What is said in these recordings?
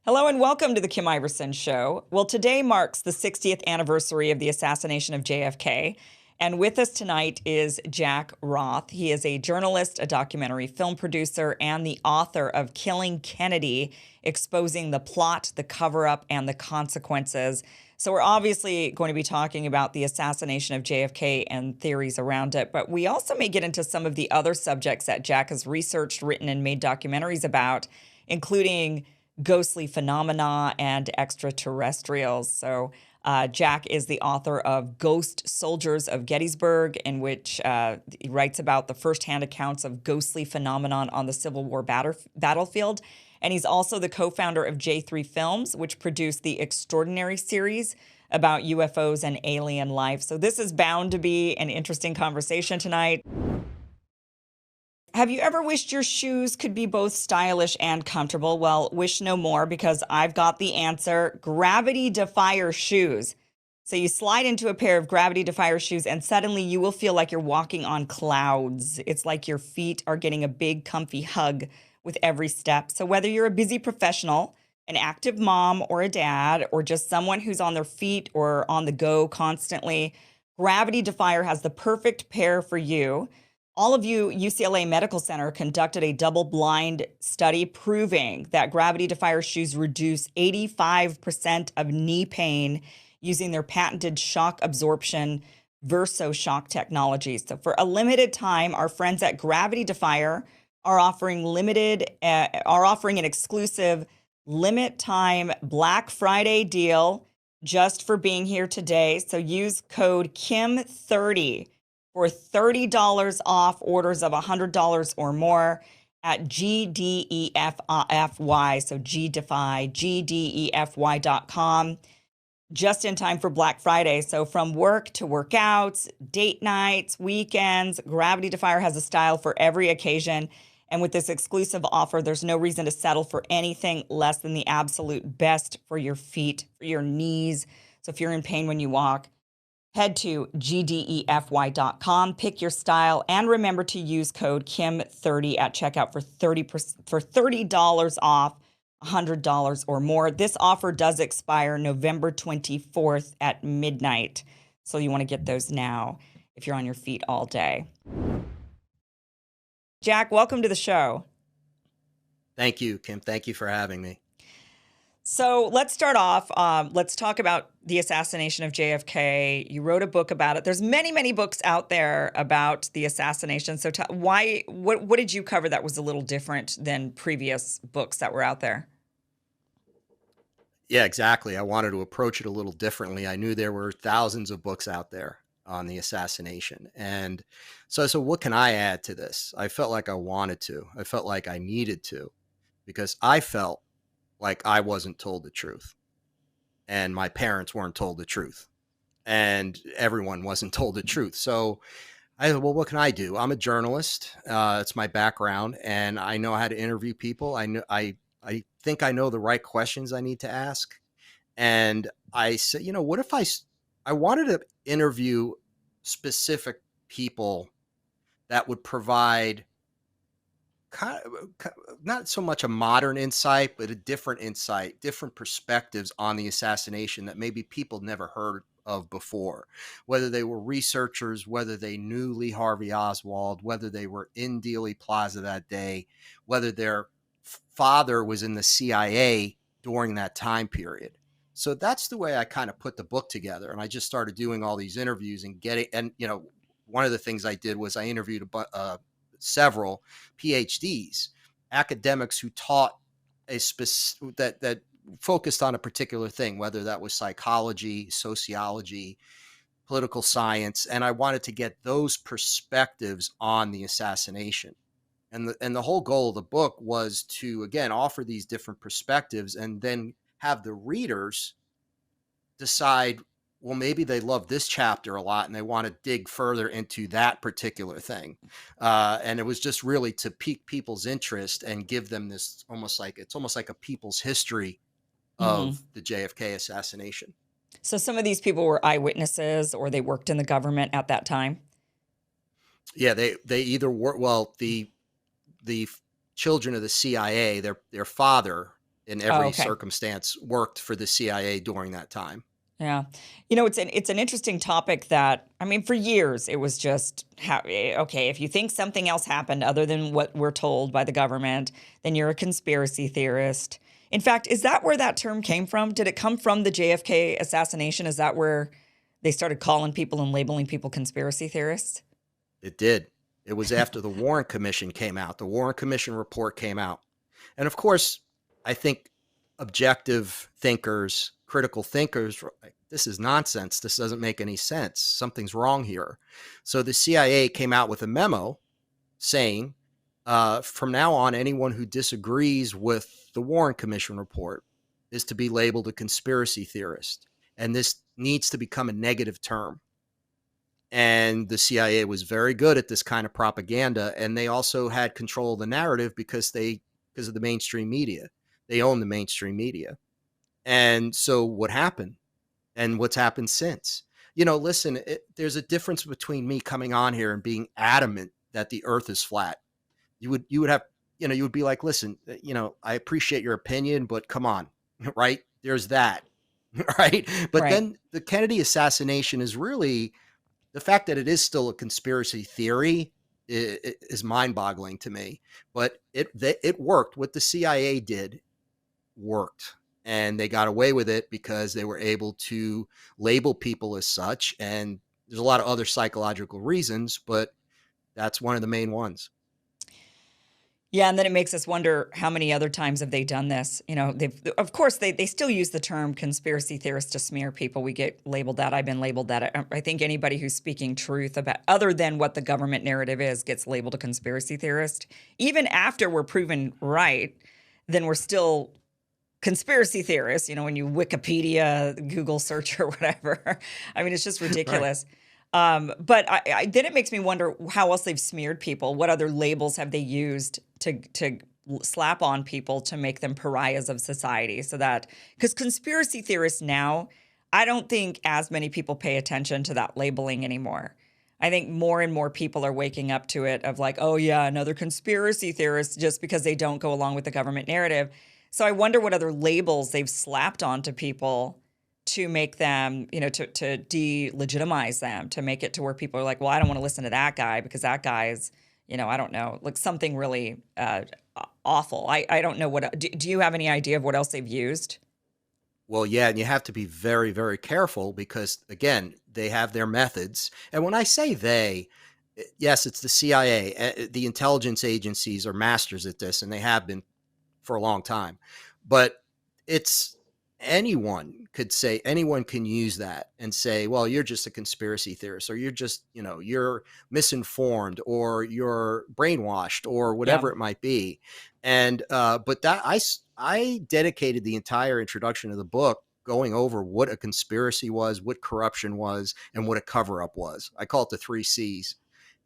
Hello and welcome to the Kim Iverson Show. Well, today marks the 60th anniversary of the assassination of JFK. And with us tonight is Jack Roth. He is a journalist, a documentary film producer, and the author of Killing Kennedy, exposing the plot, the cover-up, and the consequences. So we're obviously going to be talking about the assassination of JFK and theories around it, but we also may get into some of the other subjects that Jack has researched, written, and made documentaries about, including ghostly phenomena and extraterrestrials. So Jack is the author of Ghost Soldiers of Gettysburg, in which he writes about the firsthand accounts of ghostly phenomenon on the Civil War battlefield. And he's also the co-founder of J3 Films, which produced the Extraordinary series about UFOs and alien life. So this is bound to be an interesting conversation tonight. Have you ever wished your shoes could be both stylish and comfortable? Well, wish no more, because I've got the answer. Gravity Defier shoes. So you slide into a pair of Gravity Defier shoes and suddenly you will feel like you're walking on clouds. It's like your feet are getting a big comfy hug with every step. So whether you're a busy professional, an active mom or a dad, or just someone who's on their feet or on the go constantly, Gravity Defier has the perfect pair for you. All of you, UCLA Medical Center conducted a double-blind study proving that Gravity Defier shoes reduce 85% of knee pain using their patented shock absorption VersoShock technology. So for a limited time, our friends at Gravity Defier are offering an exclusive limit time Black Friday deal just for being here today. So use code KIM30 for $30 off orders of $100 or more at GDEFY, so GDefy, GDEFY.com, just in time for Black Friday. So from work to workouts, date nights, weekends, Gravity Defier has a style for every occasion. And with this exclusive offer, there's no reason to settle for anything less than the absolute best for your feet, for your knees. So if you're in pain when you walk, head to GDEFY.com, pick your style, and remember to use code KIM30 at checkout for $30 off, $100 or more. This offer does expire November 24th at midnight. So you want to get those now if you're on your feet all day. Jack, welcome to the show. Thank you, Kim. Thank you for having me. So let's start off. Let's talk about the assassination of JFK. You wrote a book about it. There's many, many books out there about the assassination. So what did you cover that was a little different than previous books that were out there? Yeah, exactly. I wanted to approach it a little differently. I knew there were thousands of books out there on the assassination. And so what can I add to this? I felt like I wanted to. I felt like I needed to, because I felt like I wasn't told the truth, and my parents weren't told the truth, and everyone wasn't told the truth. So I thought, well, what can I do? I'm a journalist. It's my background, and I know how to interview people. I think I know the right questions I need to ask. And I said, what if I wanted to interview specific people that would provide not so much a modern insight, but a different insight, different perspectives on the assassination that maybe people never heard of before, whether they were researchers, whether they knew Lee Harvey Oswald, whether they were in Dealey Plaza that day, whether their father was in the CIA during that time period. So that's the way I kind of put the book together. And I just started doing all these interviews and one of the things I did was I interviewed several PhDs, academics who taught that focused on a particular thing, whether that was psychology, sociology, political science. And I wanted to get those perspectives on the assassination. And the whole goal of the book was to, again, offer these different perspectives and then have the readers decide, well, maybe they love this chapter a lot and they want to dig further into that particular thing. And it was just really to pique people's interest and give them this almost like a people's history of the JFK assassination. So some of these people were eyewitnesses or they worked in the government at that time. Yeah, they either were, well, the children of the CIA, their father in Oh, every okay. circumstance worked for the CIA during that time. Yeah. It's an interesting topic that, I mean, for years it was just how, okay, if you think something else happened other than what we're told by the government, then you're a conspiracy theorist. In fact, is that where that term came from? Did it come from the JFK assassination? Is that where they started calling people and labeling people conspiracy theorists? It did. It was after the Warren Commission came out. The Warren Commission report came out. And of course, I think objective thinkers, critical thinkers, were like, this is nonsense. This doesn't make any sense. Something's wrong here. So the CIA came out with a memo saying, from now on, anyone who disagrees with the Warren Commission report is to be labeled a conspiracy theorist. And this needs to become a negative term. And the CIA was very good at this kind of propaganda, and they also had control of the narrative because of the mainstream media. They own the mainstream media. And so what happened and what's happened since? Listen, there's a difference between me coming on here and being adamant that the earth is flat. You would have, you would be like, listen, I appreciate your opinion, but come on, right? There's that, right? But Right. then the Kennedy assassination is really, the fact that it is still a conspiracy theory is mind-boggling to me. But it worked. What the CIA did worked, and they got away with it because they were able to label people as such. And there's a lot of other psychological reasons, but that's one of the main ones. Yeah, and then it makes us wonder how many other times have they done this? They've of course they still use the term conspiracy theorist to smear people. We get labeled that. I've been labeled that. I think anybody who's speaking truth about other than what the government narrative is gets labeled a conspiracy theorist. Even after we're proven right, then we're still conspiracy theorists, when you Wikipedia, Google search or whatever. I mean, it's just Right. ridiculous. But then it makes me wonder how else they've smeared people. What other labels have they used to slap on people to make them pariahs of society? So that, because conspiracy theorists now, I don't think as many people pay attention to that labeling anymore. I think more and more people are waking up to it of like, oh yeah, another conspiracy theorist, just because they don't go along with the government narrative. So I wonder what other labels they've slapped onto people to make them, to delegitimize them, to make it to where people are like, well, I don't want to listen to that guy because that guy is, I don't know, like something really awful. I don't know do you have any idea of what else they've used? Well, yeah, and you have to be very, very careful because, again, they have their methods. And when I say they, yes, it's the CIA. The intelligence agencies are masters at this, and they have been for a long time. But it's anyone can use that and say, well, you're just a conspiracy theorist, or you're just, you're misinformed, or you're brainwashed, or Yeah, whatever it might be. And but I dedicated the entire introduction of the book going over what a conspiracy was, what corruption was, and what a cover up was. I call it the 3 C's.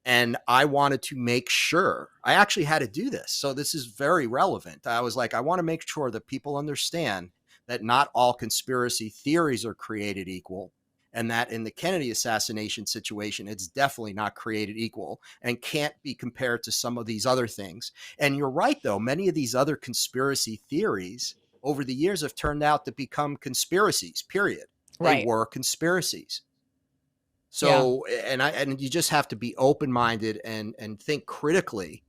And I wanted to make sure I actually had to do this. So this is very relevant. I was like, I want to make sure that people understand that not all conspiracy theories are created equal. And that in the Kennedy assassination situation, it's definitely not created equal and can't be compared to some of these other things. And you're right, though, many of these other conspiracy theories over the years have turned out to become conspiracies, period. They right. were conspiracies. Yeah. So, and you just have to be open minded and think critically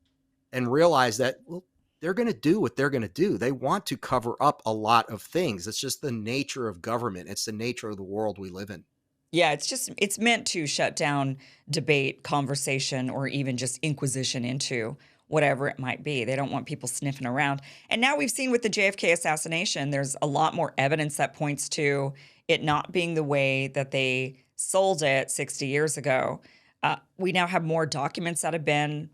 and realize that, well, they're going to do what they're going to do. They want to cover up a lot of things. It's just the nature of government. It's the nature of the world we live in. Yeah, it's meant to shut down debate, conversation, or even just inquisition into whatever it might be. They don't want people sniffing around. And now we've seen with the JFK assassination, there's a lot more evidence that points to it not being the way that they sold it 60 years ago. We now have more documents that have been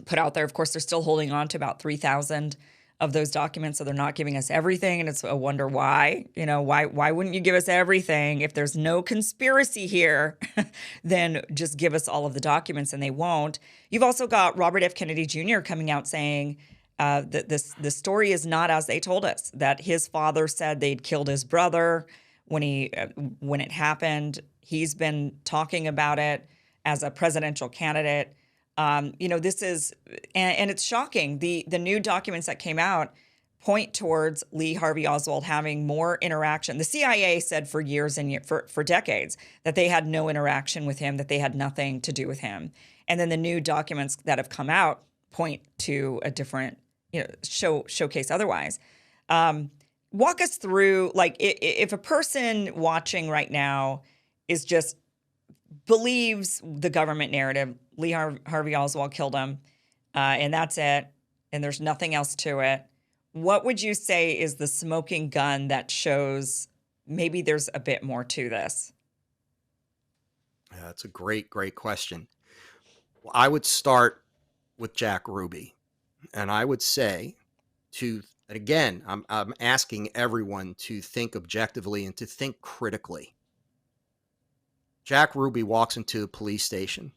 put out there. Of course, they're still holding on to about 3,000 of those documents, so they're not giving us everything, and it's a wonder why. Why wouldn't you give us everything if there's no conspiracy here? Then just give us all of the documents, and they won't. You've also got Robert F. Kennedy Jr. coming out saying that the story is not as they told us. That his father said they'd killed his brother when it happened. He's been talking about it as a presidential candidate. This is, and it's shocking. The new documents that came out point towards Lee Harvey Oswald having more interaction. The CIA said for years and for decades that they had no interaction with him, that they had nothing to do with him. And then the new documents that have come out point to a different, showcase otherwise. Walk us through, like, if a person watching right now is just believes the government narrative, Lee Harvey Oswald killed him, and that's it, and there's nothing else to it. What would you say is the smoking gun that shows maybe there's a bit more to this? Yeah, that's a great, great question. Well, I would start with Jack Ruby, and I would say and again, I'm asking everyone to think objectively and to think critically. Jack Ruby walks into a police station,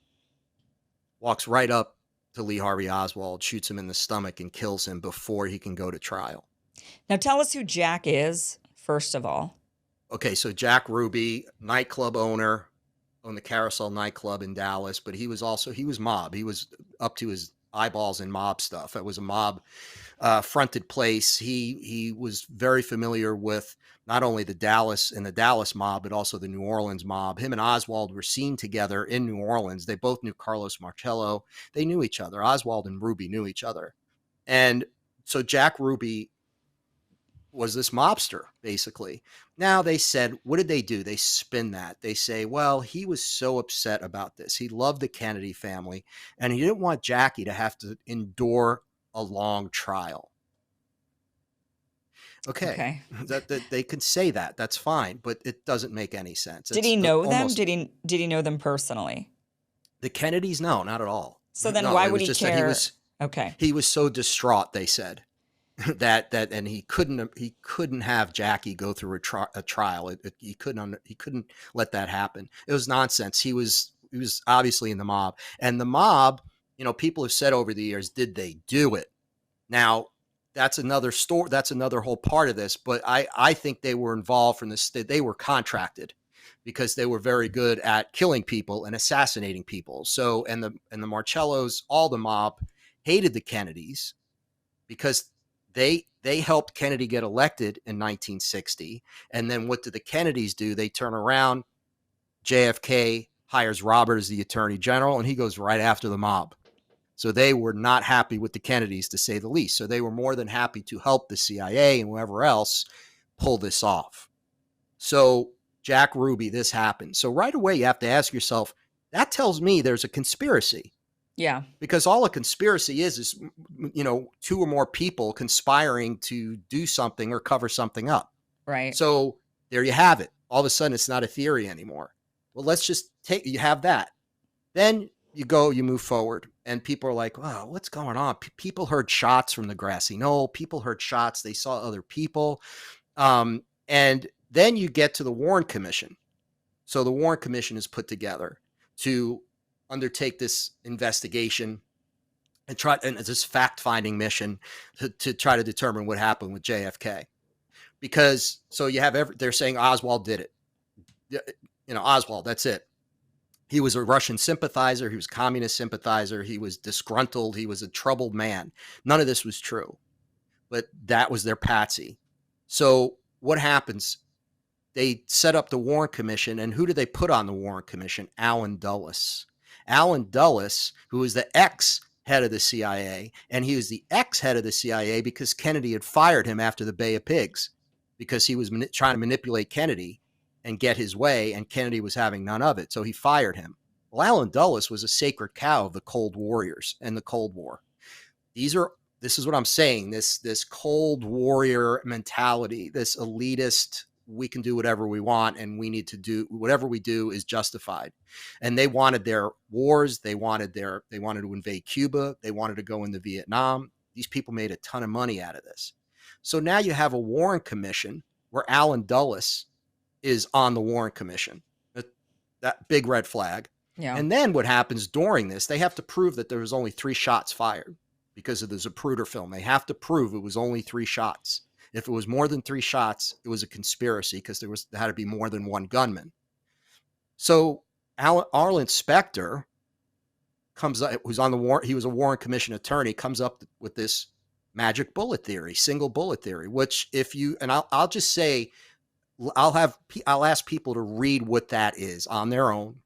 walks right up to Lee Harvey Oswald, shoots him in the stomach, and kills him before he can go to trial. Now tell us who Jack is, first of all. Okay, so Jack Ruby, nightclub owner, owned the Carousel nightclub in Dallas, but he was mob. He was up to his eyeballs in mob stuff. It was a mob fronted place. He was very familiar with not only the Dallas mob, but also the New Orleans mob. Him and Oswald were seen together in New Orleans. They both knew Carlos Marcello. They knew each other. Oswald and Ruby knew each other. And so Jack Ruby was this mobster, basically. Now they said, what did they do? They spin that. They say, well, he was so upset about this. He loved the Kennedy family, and he didn't want Jackie to have to endure a long trial. Okay. That they could say that. That's fine, but it doesn't make any sense. Did he know them? Did he know them personally? The Kennedys? No, not at all. So then why would he care? He was so distraught, they said. And he couldn't have Jackie go through a trial. He couldn't let that happen. It was nonsense. He was obviously in the mob, and the mob, people have said over the years, did they do it? Now that's another story. That's another whole part of this. But I think they were involved from this. They were contracted because they were very good at killing people and assassinating people. So, and the Marcellos, all the mob hated the Kennedys because they helped Kennedy get elected in 1960. And then what did the Kennedys do? They turn around. JFK hires Robert as the attorney general, and he goes right after the mob. So they were not happy with the Kennedys, to say the least. So they were more than happy to help the CIA and whoever else pull this off. So Jack Ruby, this happened. So right away, you have to ask yourself, that tells me there's a conspiracy. Yeah. Because all a conspiracy is, two or more people conspiring to do something or cover something up. Right. So there you have it. All of a sudden, it's not a theory anymore. Well, let's just you have that. Then you move forward, and people are like, wow, what's going on? People heard shots from the grassy knoll. People heard shots. They saw other people. And then you get to the Warren Commission. So the Warren Commission is put together to undertake this investigation and this fact-finding mission to try to determine what happened with JFK. Because so you have they're saying Oswald did it. Oswald, that's it. He was a Russian sympathizer. He was a communist sympathizer. He was disgruntled. He was a troubled man. None of this was true, but that was their patsy. So what happens? They set up the Warren Commission, and who do they put on the Warren Commission? Allen Dulles. Allen Dulles, who was the ex-head of the CIA, and he was the ex-head of the CIA because Kennedy had fired him after the Bay of Pigs because he was trying to manipulate Kennedy and get his way, and Kennedy was having none of it, so he fired him. Well, Allen Dulles was a sacred cow of the Cold Warriors and the Cold War. This is what I'm saying, this Cold Warrior mentality, this elitist, we can do whatever we want, and we need to do whatever we do is justified. And they wanted their wars. They wanted to invade Cuba. They wanted to go into Vietnam. These people made a ton of money out of this. So now you have a Warren Commission where Allen Dulles is on the Warren Commission. That big red flag. Yeah. And then what happens during this, they have to prove that there was only 3 shots fired because of the Zapruder film. They have to prove it was only 3 shots. If it was more than 3 shots, it was a conspiracy because there had to be more than one gunman. So Arlen Specter comes up, who's on the Warren, he was a Warren Commission attorney, comes up with this magic bullet theory, single bullet theory, which if you, and I'll just say, I'll ask people to read what that is on their own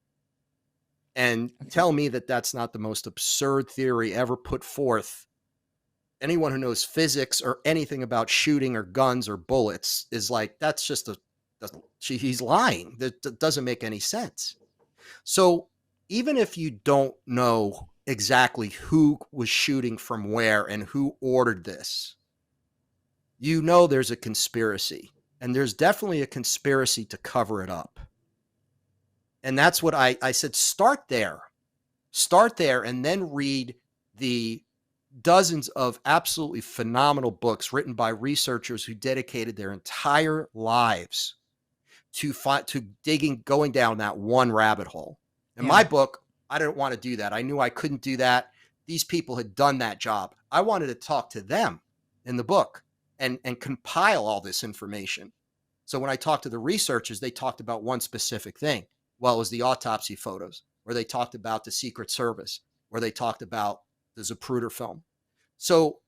and Okay. tell me that that's not the most absurd theory ever put forth. Anyone who knows physics or anything about shooting or guns or bullets is like, that's just he's lying. That doesn't make any sense. So even if you don't know exactly who was shooting from where and who ordered this, you know there's a conspiracy, and there's definitely a conspiracy to cover it up. And that's what I said, start there. Start there and then read the dozens of absolutely phenomenal books written by researchers who dedicated their entire lives to going down that one rabbit hole. In Yeah. my book, I didn't want to do that. I knew I couldn't do that. These people had done that job. I wanted to talk to them in the book and compile all this information. So when I talked to the researchers, they talked about one specific thing. Well, it was the autopsy photos, or they talked about the Secret Service, or they talked about the Zapruder film. So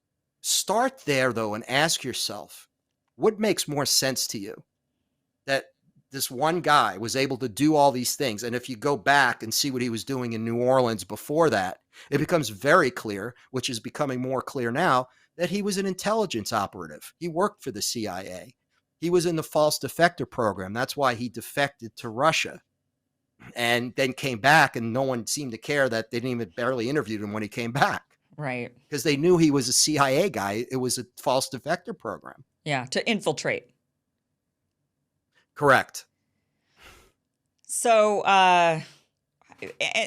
start there, though, and ask yourself, what makes more sense to you? That this one guy was able to do all these things. And if you go back and see what he was doing in New Orleans before that, it becomes very clear, which is becoming more clear now, that he was an intelligence operative. He worked for the CIA. He was in the false defector program. That's why he defected to Russia and then came back, and no one seemed to care that they didn't even barely interviewed him when he came back. Right. Because they knew he was a CIA guy. It was a false defector program. Yeah. To infiltrate. Correct. So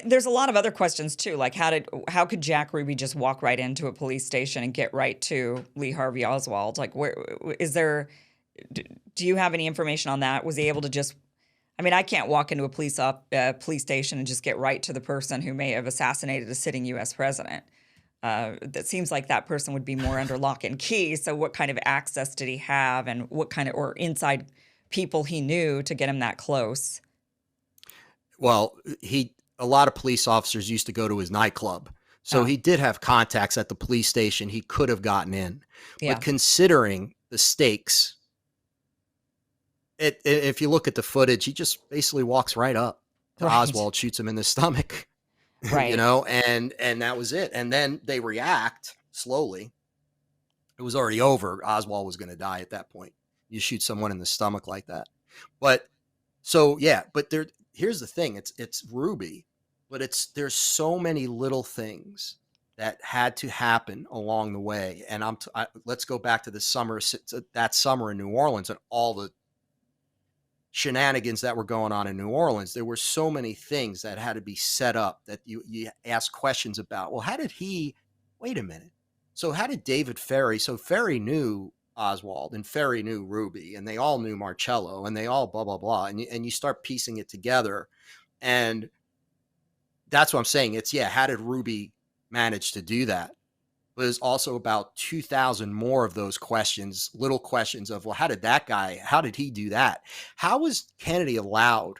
there's a lot of other questions too, like how could Jack Ruby just walk right into a police station and get right to Lee Harvey Oswald? Like, where is there? Do you have any information on that? Was he able to just? I mean, I can't walk into a police station and just get right to the person who may have assassinated a sitting U.S. president. That seems like that person would be more under lock and key. So, what kind of access did he have, and what kind of or inside people he knew to get him that close? Well, a lot of police officers used to go to his nightclub. So Oh, he did have contacts at the police station. He could have gotten in. But yeah, considering the stakes, if you look at the footage, he just basically walks right up to right, Oswald, shoots him in the stomach, right, and that was it. And then they react slowly. It was already over. Oswald was going to die at that point. You shoot someone in the stomach like that. But so yeah, but here's the thing. It's Ruby, but there's so many little things that had to happen along the way. And let's go back to that summer in New Orleans and all the shenanigans that were going on in New Orleans. There were so many things that had to be set up that you ask questions about. Well, wait a minute. So how did David Ferry, so Ferry knew Oswald and Ferry knew Ruby and they all knew Marcello and they all blah, blah, blah. And you start piecing it together. And that's what I'm saying. How did Ruby manage to do that? But there's also about 2,000 more of those questions, little questions of, well, how did he do that? How was Kennedy allowed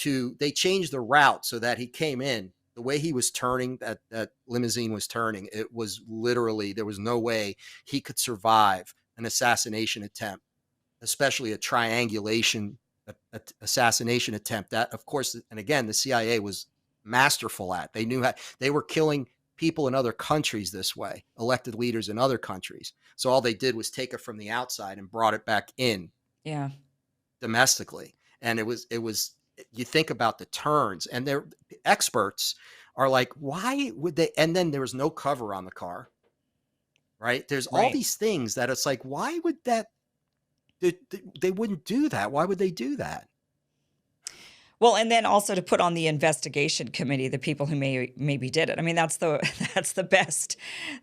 they changed the route so that he came in the way he was turning, that limousine was turning. It was literally, there was no way he could survive an assassination attempt, especially a triangulation assassination attempt. That, of course, and again, the CIA was masterful at. They knew how they were killing people in other countries this way, elected leaders in other countries. So all they did was take it from the outside and brought it back in yeah, domestically. And you think about the turns, and their experts are like, why would they? And then there was no cover on the car, right? There's all right. these things that it's like, why would they wouldn't do that? Why would they do that? Well, and then also to put on the investigation committee the people who maybe did it. I mean, that's the best.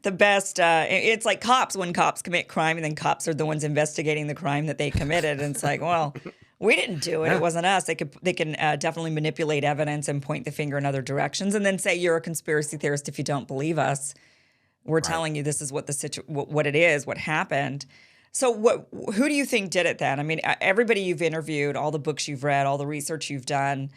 It's like cops when cops commit crime, and then cops are the ones investigating the crime that they committed. And it's like, well, we didn't do it. It Yeah, wasn't us. They can definitely manipulate evidence and point the finger in other directions, and then say you're a conspiracy theorist if you don't believe us. We're right. telling you this is what it is, what happened. So who do you think did it then? I mean, everybody you've interviewed, all the books you've read, all the research you've done,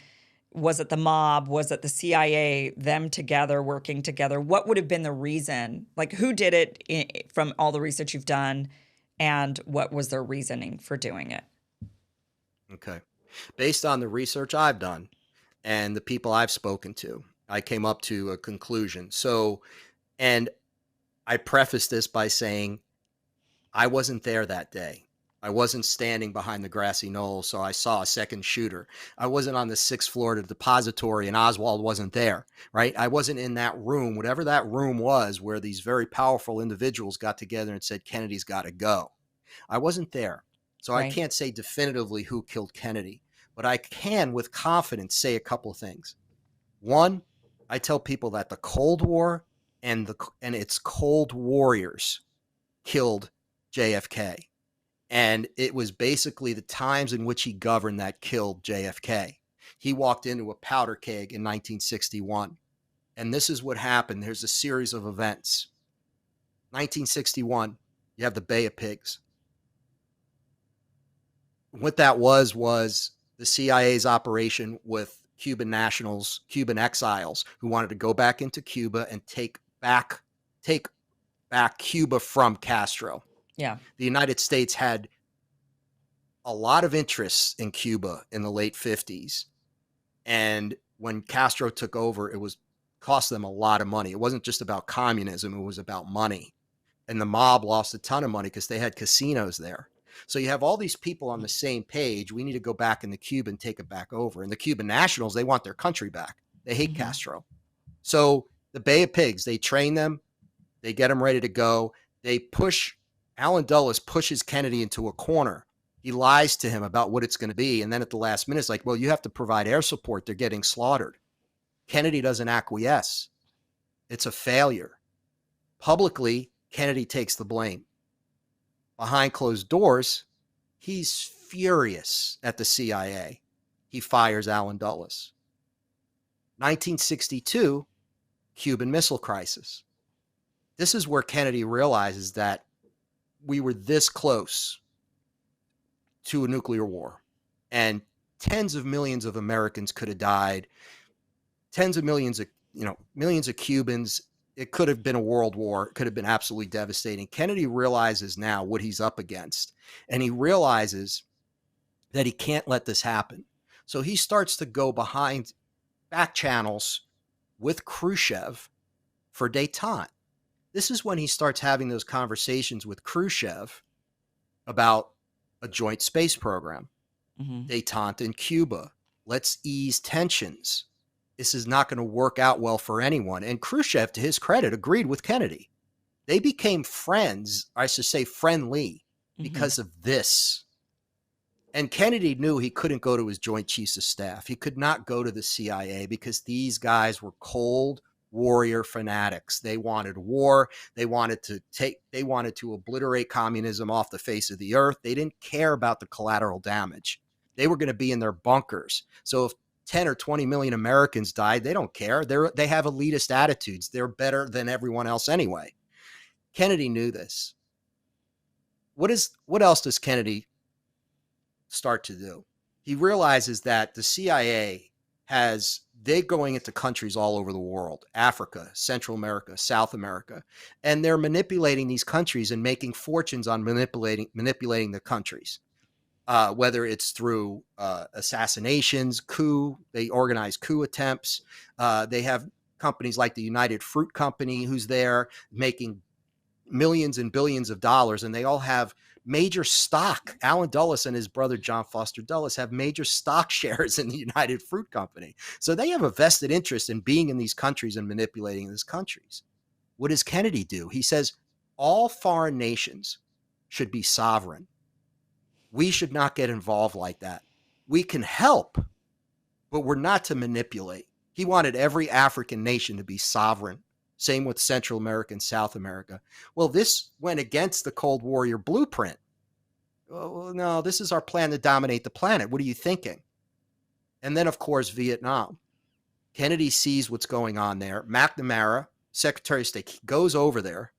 Was it the mob? Was it the CIA, them together, working together? What would have been the reason? Like, who did it from all the research you've done, and what was their reasoning for doing it? Okay. Based on the research I've done and the people I've spoken to, I came up to a conclusion. So, and I preface this by saying I wasn't there that day. I wasn't standing behind the grassy knoll, so I saw a second shooter. I wasn't on the sixth floor of the depository, and Oswald wasn't there, right? I wasn't in that room, whatever that room was, where these very powerful individuals got together and said, Kennedy's got to go. I wasn't there. So I Right. can't say definitively who killed Kennedy, but I can with confidence say a couple of things. One, I tell people that the Cold War and its cold warriors killed JFK. And it was basically the times in which he governed that killed JFK. He walked into a powder keg in 1961. And this is what happened. There's a series of events. 1961, you have the Bay of Pigs. What that was the CIA's operation with Cuban nationals, Cuban exiles who wanted to go back into Cuba and take back Cuba from Castro. Yeah. The United States had a lot of interests in Cuba in the late 50s. And when Castro took over, it was cost them a lot of money. It wasn't just about communism, it was about money. And the mob lost a ton of money because they had casinos there. So you have all these people on the same page. We need to go back in the Cuba and take it back over. And the Cuban nationals, they want their country back. They hate Castro. So the Bay of Pigs, they train them. They get them ready to go. Allen Dulles pushes Kennedy into a corner. He lies to him about what it's going to be. And then at the last minute, it's like, well, you have to provide air support. They're getting slaughtered. Kennedy doesn't acquiesce. It's a failure. Publicly, Kennedy takes the blame. Behind closed doors, he's furious at the CIA. He fires Allen Dulles. 1962, Cuban Missile Crisis. This is where Kennedy realizes that we were this close to a nuclear war, and tens of millions of Americans could have died. Tens of millions of, millions of Cubans. It could have been a world war. It could have been absolutely devastating. Kennedy realizes now what he's up against, and he realizes that he can't let this happen. So he starts to go behind back channels with Khrushchev for détente. This is when he starts having those conversations with Khrushchev about a joint space program, détente in Cuba. Let's ease tensions. This is not going to work out well for anyone. And Khrushchev, to his credit, agreed with Kennedy. They became friends, I should say friendly, because of this. And Kennedy knew he couldn't go to his Joint Chiefs of Staff. He could not go to the CIA because these guys were cold warrior fanatics. They wanted war. They wanted to obliterate communism off the face of the earth. They didn't care about the collateral damage. They were going to be in their bunkers. So if 10 or 20 million Americans died, they don't care. They have elitist attitudes. They're better than everyone else anyway. Kennedy knew this. What else does Kennedy start to do? He realizes that the CIA they're going into countries all over the world, Africa, Central America, South America, and they're manipulating these countries and making fortunes on manipulating the countries. Whether it's through assassinations, they organize coup attempts. They have companies like the United Fruit Company who's there making millions and billions of dollars, and they all have major stock. Allen Dulles and his brother John Foster Dulles have major stock shares in the United Fruit Company. So they have a vested interest in being in these countries and manipulating these countries. What does Kennedy do? He says all foreign nations should be sovereign. We should not get involved like that. We can help, but we're not to manipulate. He wanted every African nation to be sovereign. Same with Central America and South America. Well, this went against the Cold Warrior blueprint. Oh, no, this is our plan to dominate the planet. What are you thinking? And then, of course, Vietnam. Kennedy sees what's going on there. McNamara, Secretary of State, he goes over there.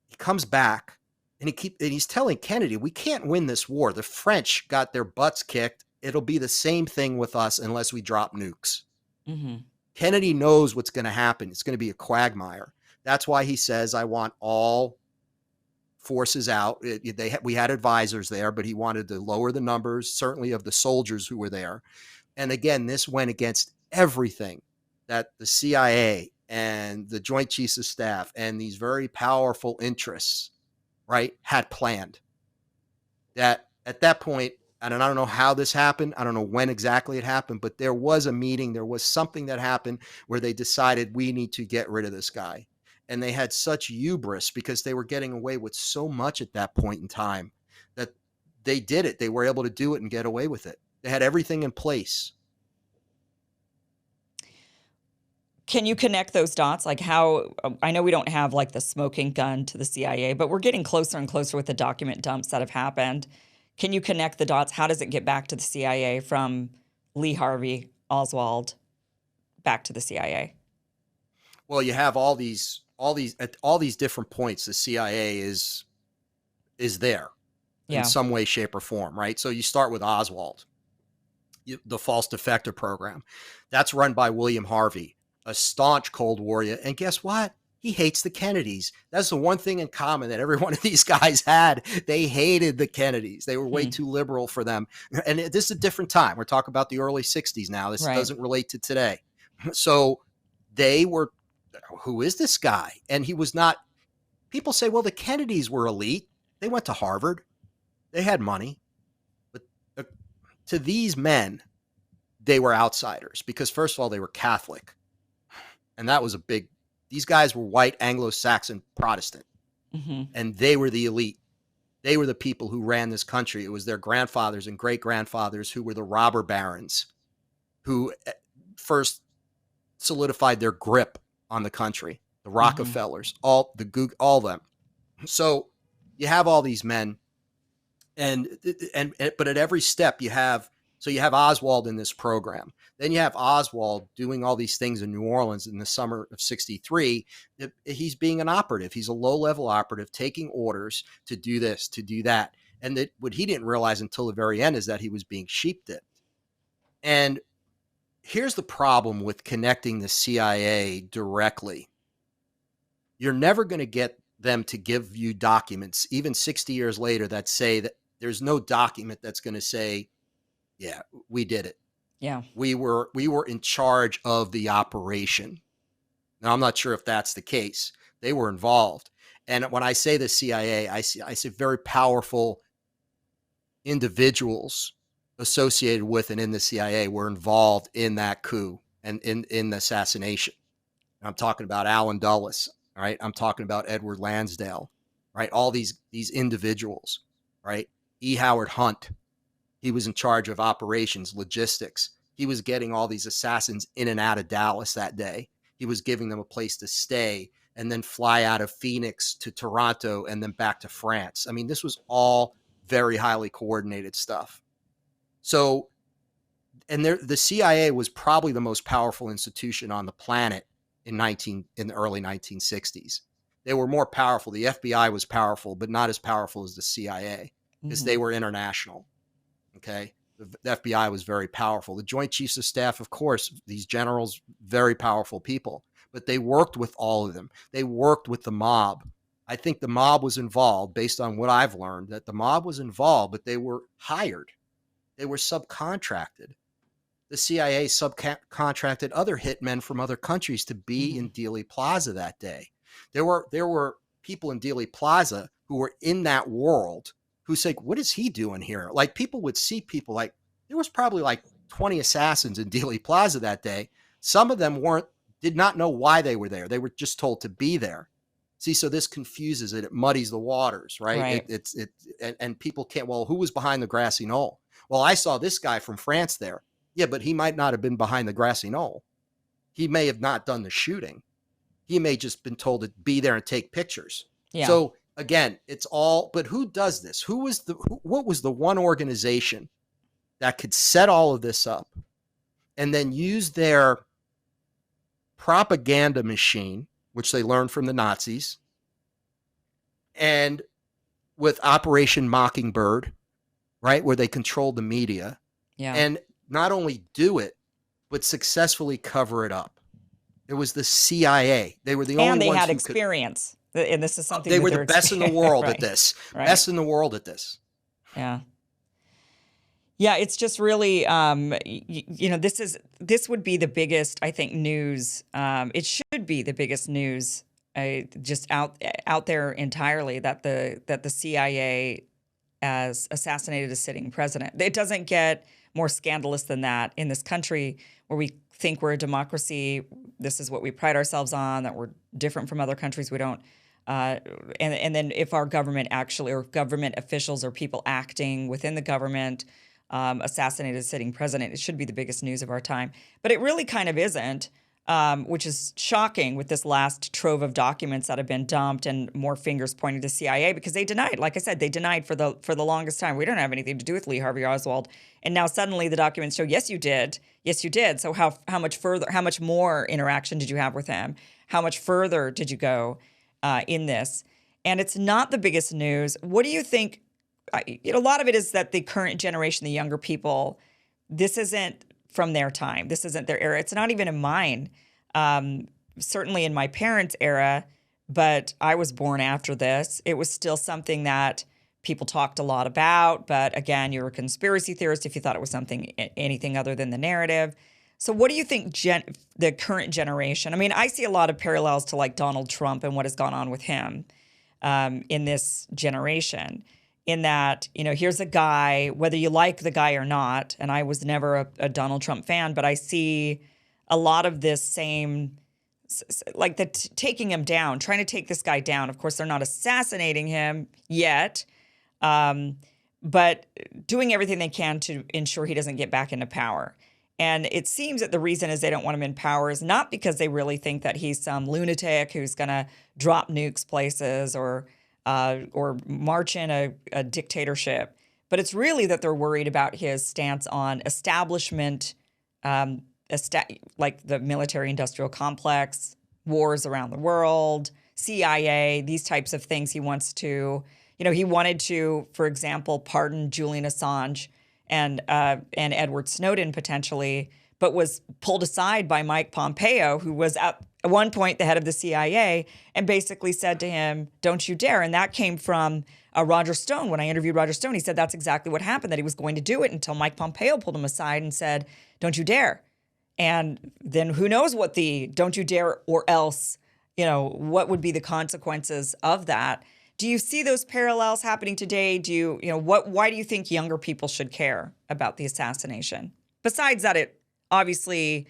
He comes back, and he's telling Kennedy, we can't win this war. The French got their butts kicked it'll be the same thing with us unless we drop nukes. Mm-hmm. Kennedy knows what's going to happen. It's going to be a quagmire. That's why he says, I want all forces out. We had advisors there, but he wanted to lower the numbers, certainly of the soldiers who were there. And again, this went against everything that the CIA and the Joint Chiefs of Staff and these very powerful interests, right, had planned. That at that point, and I don't know how this happened, I don't know when exactly it happened, but there was a meeting, there was something that happened where they decided we need to get rid of this guy. And they had such hubris because they were getting away with so much at that point in time that they did it. They were able to do it and get away with it. They had everything in place. Can you connect those dots? Like how, I know we don't have like the smoking gun to the CIA, but we're getting closer and closer with the document dumps that have happened. Can you connect the dots? How does it get back to the CIA from Lee Harvey Oswald back to the CIA? Well, you have at all these different points. The CIA is there in Yeah. some way, shape, or form, right? So you start with Oswald, the false defector program. That's run by William Harvey, a staunch Cold Warrior. And guess what? He hates the Kennedys. That's the one thing in common that every one of these guys had. They hated the Kennedys. They were way too liberal for them. And this is a different time. We're talking about the early 60s now. This doesn't relate to today. So they were, who is this guy? And he was not, people say, well, the Kennedys were elite. They went to Harvard. They had money. But to these men, they were outsiders because, first of all, they were Catholic. And that was a big, these guys were white Anglo-Saxon Protestant. Mm-hmm. And they were the elite. They were the people who ran this country. It was their grandfathers and great-grandfathers who were the robber barons who first solidified their grip on the country. The Rockefellers, all of them. So you have all these men, but at every step you have Oswald in this program. Then you have Oswald doing all these things in New Orleans in the summer of 63. He's being an operative. He's a low-level operative taking orders to do this, to do that. And what he didn't realize until the very end is that he was being sheep-dipped. And here's the problem with connecting the CIA directly. You're never going to get them to give you documents, even 60 years later, that say that there's no document that's going to say, yeah, we did it. Yeah. We were in charge of the operation. Now, I'm not sure if that's the case. They were involved. And when I say the CIA, I see very powerful individuals associated with and in the CIA were involved in that coup and in the assassination. I'm talking about Allen Dulles, right? I'm talking about Edward Lansdale, right? All these individuals, right? E. Howard Hunt, he was in charge of operations, logistics. He was getting all these assassins in and out of Dallas that day. He was giving them a place to stay and then fly out of Phoenix to Toronto and then back to France. I mean, this was all very highly coordinated stuff. So, and the CIA was probably the most powerful institution on the planet in the early 1960s. They were more powerful. The FBI was powerful, but not as powerful as the CIA because they were international. Okay. The FBI was very powerful. The Joint Chiefs of Staff, of course, these generals, very powerful people, but they worked with all of them. They worked with the mob. I think the mob was involved based on what I've learned, that the mob was involved, but they were hired. They were subcontracted. The CIA subcontracted other hitmen from other countries to be in Dealey Plaza that day. There were people in Dealey Plaza who were in that world who said, what is he doing here? Like, people would see people, like, there was probably like 20 assassins in Dealey Plaza that day. Some of them did not know why they were there. They were just told to be there. See, so this confuses it. It muddies the waters, right? And people can't, well, who was behind the grassy knoll? Well, I saw this guy from France there. Yeah, but he might not have been behind the grassy knoll. He may have not done the shooting. He may just been told to be there and take pictures. Yeah. So again, it's all, but who does this? What was the one organization that could set all of this up and then use their propaganda machine, which they learned from the Nazis, and with Operation Mockingbird, right, where they controlled the media, Yeah. and not only do it, but successfully cover it up. It was the CIA. They were the only And they ones had who could. experience. And this is something They that were the they're best in the world at right. this. Right. Best in the world at this. Yeah. Yeah, it's just really, this would be the biggest, I think, news. It should be the biggest news, just out there entirely, that the CIA has assassinated a sitting president. It doesn't get more scandalous than that in this country where we think we're a democracy. This is what we pride ourselves on, that we're different from other countries. We don't. And then if our government actually, or government officials or people acting within the government, assassinated a sitting president, it should be the biggest news of our time. But it really kind of isn't, which is shocking with this last trove of documents that have been dumped and more fingers pointing to CIA, because they denied, like I said, they denied for the longest time. We don't have anything to do with Lee Harvey Oswald. And now suddenly the documents show, yes, you did. Yes, you did. So how much more interaction did you have with him? How much further did you go in this? And it's not the biggest news. What do you think? A lot of it is that the current generation, the younger people, this isn't from their time. This isn't their era. It's not even in mine. Certainly in my parents' era, but I was born after this. It was still something that people talked a lot about. But again, you're a conspiracy theorist if you thought it was anything other than the narrative. So what do you think the current generation? I mean, I see a lot of parallels to like Donald Trump and what has gone on with him in this generation. In that, here's a guy, whether you like the guy or not, and I was never a Donald Trump fan, but I see a lot of this same, like taking him down, trying to take this guy down. Of course, they're not assassinating him yet, but doing everything they can to ensure he doesn't get back into power. And it seems that the reason is they don't want him in power is not because they really think that he's some lunatic who's going to drop nukes places or march in a dictatorship, but it's really that they're worried about his stance on establishment, like the military-industrial complex, wars around the world, CIA, these types of things. He wanted to, for example, pardon Julian Assange and Edward Snowden potentially, but was pulled aside by Mike Pompeo, who was at one point the head of the CIA, and basically said to him, "Don't you dare." And that came from Roger Stone. When I interviewed Roger Stone, he said that's exactly what happened, that he was going to do it until Mike Pompeo pulled him aside and said, "Don't you dare." And then who knows what the "don't you dare" or else, what would be the consequences of that. Do you see those parallels happening today? Why do you think younger people should care about the assassination? Besides that, it obviously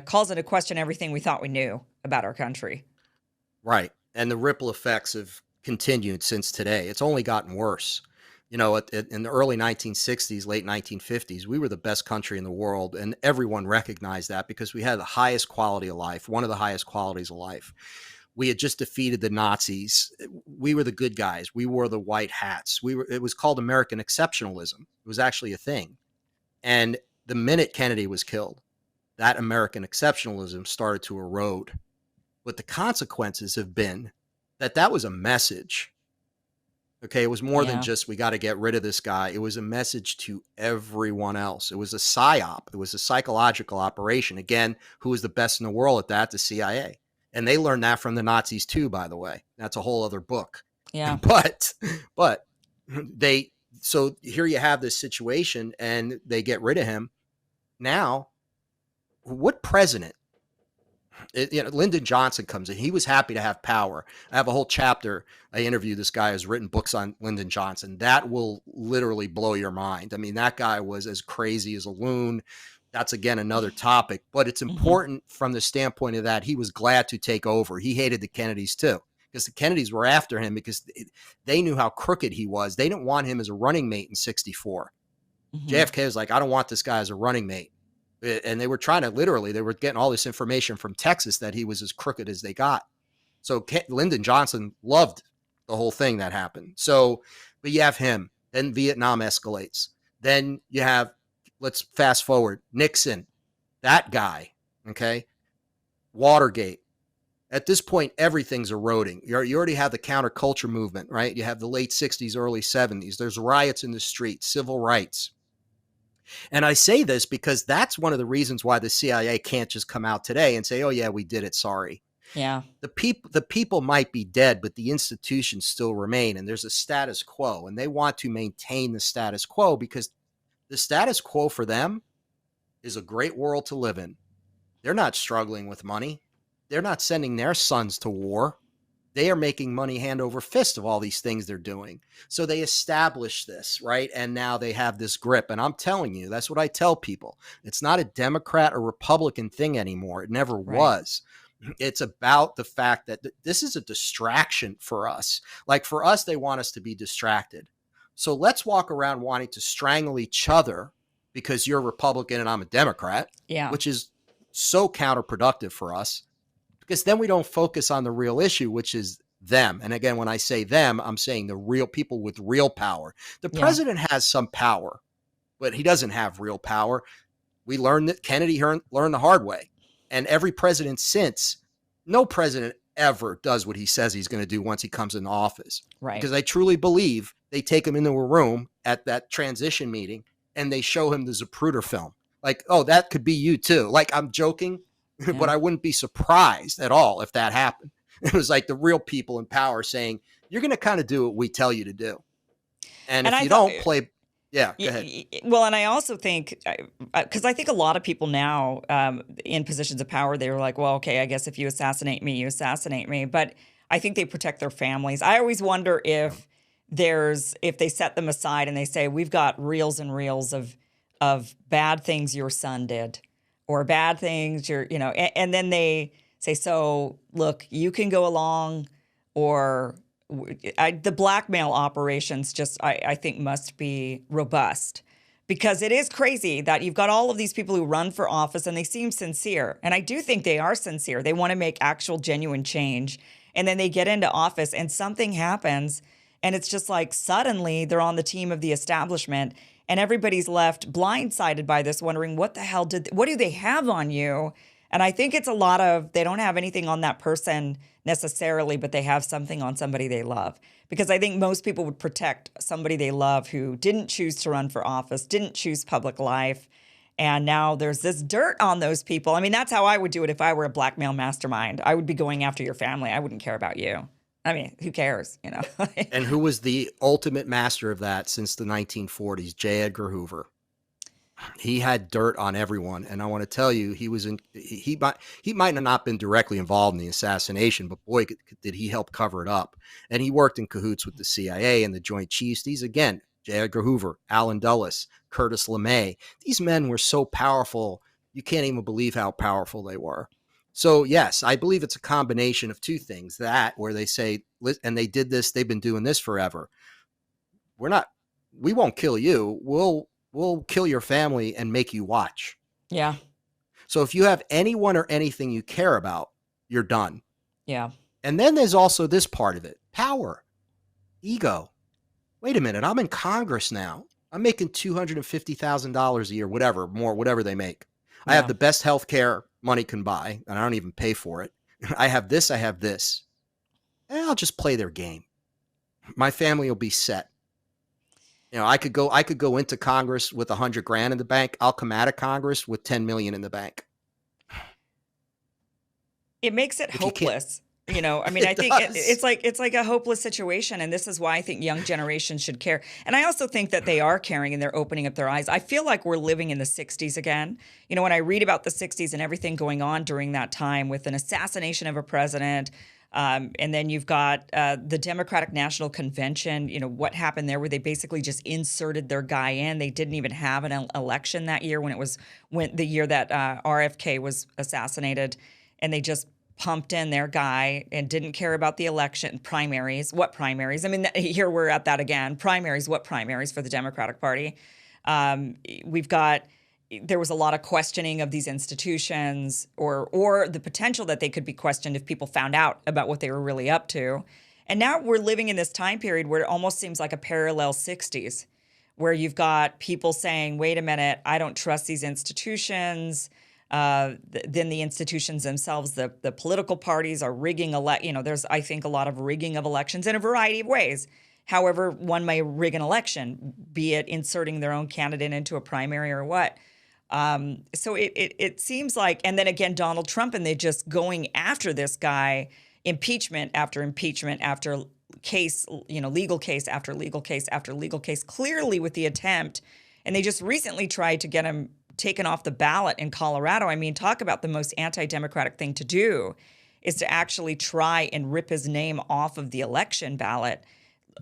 calls into question everything we thought we knew about our country. Right. And the ripple effects have continued since today. It's only gotten worse. In the early 1960s, late 1950s, we were the best country in the world, and everyone recognized that because we had the highest quality of life, one of the highest qualities of life. We had just defeated the Nazis. We were the good guys. We wore the white hats. It was called American exceptionalism. It was actually a thing. And the minute Kennedy was killed, that American exceptionalism started to erode. But the consequences have been that was a message. Okay, it was more than just, we got to get rid of this guy. It was a message to everyone else. It was a psyop. It was a psychological operation. Again, who was the best in the world at that? The CIA. And they learned that from the Nazis too, by the way. That's a whole other book. Yeah. But so here you have this situation and they get rid of him. Now, what president? Lyndon Johnson comes in. He was happy to have power. I have a whole chapter. I interviewed this guy who's written books on Lyndon Johnson. That will literally blow your mind. I mean, that guy was as crazy as a loon. That's, again, another topic. But it's important from the standpoint of that he was glad to take over. He hated the Kennedys, too, because the Kennedys were after him because they knew how crooked he was. They didn't want him as a running mate in 64. JFK was like, I don't want this guy as a running mate. And they were trying to they were getting all this information from Texas that he was as crooked as they got. So Lyndon Johnson loved the whole thing that happened. So, but you have him, then Vietnam escalates. Then you have, let's fast forward, Nixon, that guy, okay? Watergate. At this point, everything's eroding. You already have the counterculture movement, right? You have the late 60s, early 70s. There's riots in the streets, civil rights. And I say this because that's one of the reasons why the CIA can't just come out today and say, "Oh yeah, we did it. Sorry." Yeah. The people might be dead, but the institutions still remain, and there's a status quo, and they want to maintain the status quo because the status quo for them is a great world to live in. They're not struggling with money. They're not sending their sons to war. They are making money hand over fist of all these things they're doing. So they establish this, right? And now they have this grip. And I'm telling you, that's what I tell people. It's not a Democrat or Republican thing anymore. It never Right. was. It's about the fact that this is a distraction for us. Like for us, they want us to be distracted. So let's walk around wanting to strangle each other because you're a Republican and I'm a Democrat, Yeah. which is so counterproductive for us because then we don't focus on the real issue, which is them. And again, when I say them, I'm saying the real people with real power. The Yeah. president has some power, but he doesn't have real power. We learned that Kennedy learned the hard way. And every president since, no president ever does what he says he's going to do once he comes into office. Right. Because I truly believe they take him into a room at that transition meeting and they show him the Zapruder film. Like, oh, that could be you too. Like, I'm joking, Yeah. but I wouldn't be surprised at all if that happened. It was like the real people in power saying, you're going to kind of do what we tell you to do. And And if I you thought, don't play, yeah, go ahead. well, and I also think, because I think a lot of people now in positions of power, they're like, well, okay, I guess if you assassinate me, you assassinate me. But I think they protect their families. I always wonder if they set them aside and they say, we've got reels and reels of bad things your son did or bad things and then they say, so look, you can go along or the blackmail operations just I think must be robust because it is crazy that you've got all of these people who run for office and they seem sincere. And I do think they are sincere. They want to make actual genuine change. And then they get into office and something happens and it's just like suddenly they're on the team of the establishment and everybody's left blindsided by this, wondering what the hell what do they have on you? And I think it's a lot of they don't have anything on that person necessarily, but they have something on somebody they love. Because I think most people would protect somebody they love who didn't choose to run for office, didn't choose public life. And now there's this dirt on those people. I mean, that's how I would do it if I were a blackmail mastermind. I would be going after your family. I wouldn't care about you. I mean, who cares, you know? And who was the ultimate master of that since the 1940s? J. Edgar Hoover. He had dirt on everyone, and I want to tell you, he might have not been directly involved in the assassination, but boy, did he help cover it up. And he worked in cahoots with the CIA and the Joint Chiefs. These again, J. Edgar Hoover, Allen Dulles, Curtis LeMay. These men were so powerful, you can't even believe how powerful they were. So yes, I believe it's a combination of two things. That where they say, and they did this, they've been doing this forever. We won't kill you. We'll kill your family and make you watch. Yeah. So if you have anyone or anything you care about, you're done. Yeah. And then there's also this part of it. Power. Ego. Wait a minute. I'm in Congress now. I'm making $250,000 a year, whatever they make. I have the best health care money can buy, and I don't even pay for it. I have this. And I'll just play their game. My family will be set. You know, I could go into Congress with $100,000 in the bank. I'll come out of Congress with 10 million in the bank. It makes it hopeless. You know, I mean, I think it's like a hopeless situation. And this is why I think young generations should care. And I also think that they are caring and they're opening up their eyes. I feel like we're living in the 60s again. You know, when I read about the 60s and everything going on during that time with an assassination of a president, and then you've got the Democratic National Convention, you know, what happened there where they basically just inserted their guy in. They didn't even have an election that year when the year that RFK was assassinated, and they just pumped in their guy and didn't care about the election primaries. What primaries? I mean, here we're at that again. Primaries, what primaries for the Democratic Party? There was a lot of questioning of these institutions or the potential that they could be questioned if people found out about what they were really up to. And now we're living in this time period where it almost seems like a parallel 60s, where you've got people saying, wait a minute, I don't trust these institutions. Then the institutions themselves, the political parties are rigging there's, I think, a lot of rigging of elections in a variety of ways. however one may rig an election, be it inserting their own candidate into a primary or what. So it seems like, and then again, Donald Trump, and they're just going after this guy, impeachment after impeachment after case, legal case after legal case after legal case, clearly with the attempt. And they just recently tried to get him taken off the ballot in Colorado. I mean, talk about the most anti-democratic thing to do is to actually try and rip his name off of the election ballot.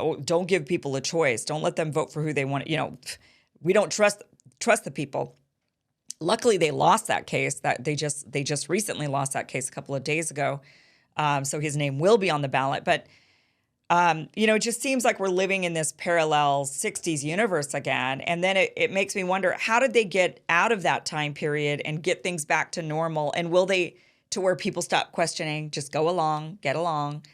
Oh, don't give people a choice. Don't let them vote for who they want. We don't trust the people. Luckily, they lost that case. That they just recently lost that case a couple of days ago. So his name will be on the ballot. But it just seems like we're living in this parallel 60s universe again. And then it makes me wonder, how did they get out of that time period and get things back to normal? And will they, to where people stop questioning, just go along, get along?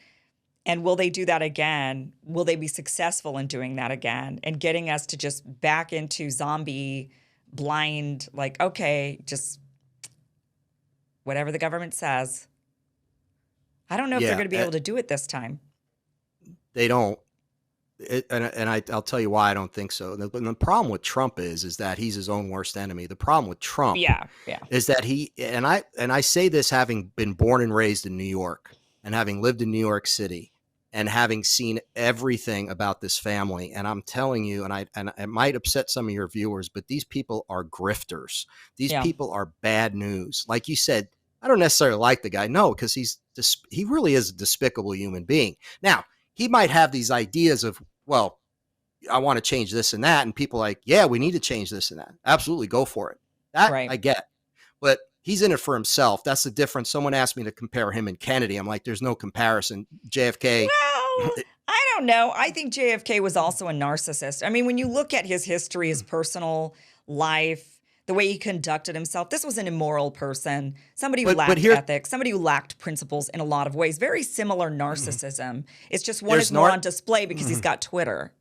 And will they do that again? Will they be successful in doing that again and getting us to just back into zombie blind, like, okay, just whatever the government says? I don't know if they're going to be able to do it this time. They don't. I'll tell you why I don't think so. The problem with Trump is that he's his own worst enemy. The problem with Trump is that I say this having been born and raised in New York and having lived in New York City and having seen everything about this family. And I'm telling you, and it might upset some of your viewers, but these people are grifters. These people are bad news. Like you said, I don't necessarily like the guy. No, because he really is a despicable human being. Now, he might have these ideas of, well, I want to change this and that. And people are like, yeah, we need to change this and that. Absolutely. Go for it. That I get. But he's in it for himself. That's the difference. Someone asked me to compare him and Kennedy. I'm like, there's no comparison. JFK. Well, I don't know. I think JFK was also a narcissist. I mean, when you look at his history, his personal life, the way he conducted himself, this was an immoral person, somebody who lacked ethics, somebody who lacked principles in a lot of ways. Very similar narcissism. It's just one is more on display because he's got Twitter.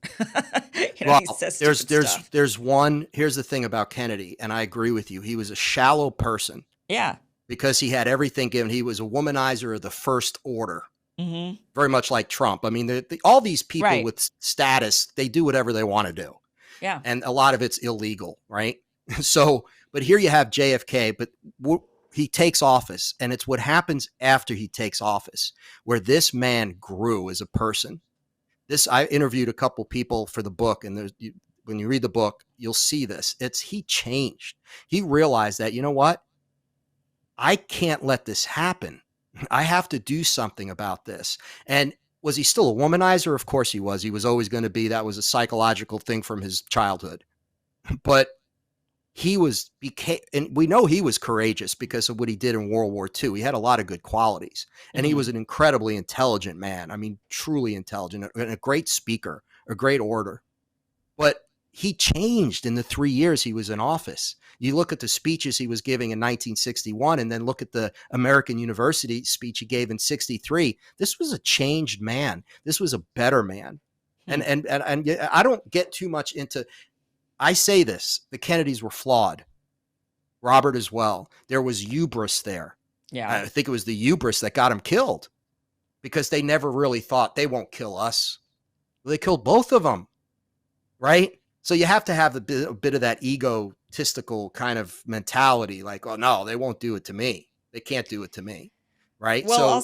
He says there's one. Here's the thing about Kennedy, and I agree with you. He was a shallow person. Yeah. Because he had everything given. He was a womanizer of the first order. Mm-hmm. Very much like Trump. I mean, all these people with status, they do whatever they want to do. Yeah. And a lot of it's illegal, right? So, but here you have JFK, but he takes office, and it's what happens after he takes office, where this man grew as a person. I interviewed a couple people for the book, and when you read the book, you'll see this. He changed. He realized that, you know what? I can't let this happen. I have to do something about this. And was he still a womanizer? Of course he was. He was always going to be. That was a psychological thing from his childhood. But and we know he was courageous because of what he did in World War II. He had a lot of good qualities, and he was an incredibly intelligent man. I mean, truly intelligent, and a great speaker, a great orator. But he changed in the 3 years he was in office. You look at the speeches he was giving in 1961, and then look at the American University speech he gave in 63. This was a changed man. This was a better man. And I don't get too much into. I say this, the Kennedys were flawed. Robert as well. There was hubris there. Yeah. I think it was the hubris that got him killed because they never really thought they won't kill us. Well, they killed both of them, right? So you have to have a bit of that egotistical kind of mentality, like, oh, no, they won't do it to me. They can't do it to me, right? Well,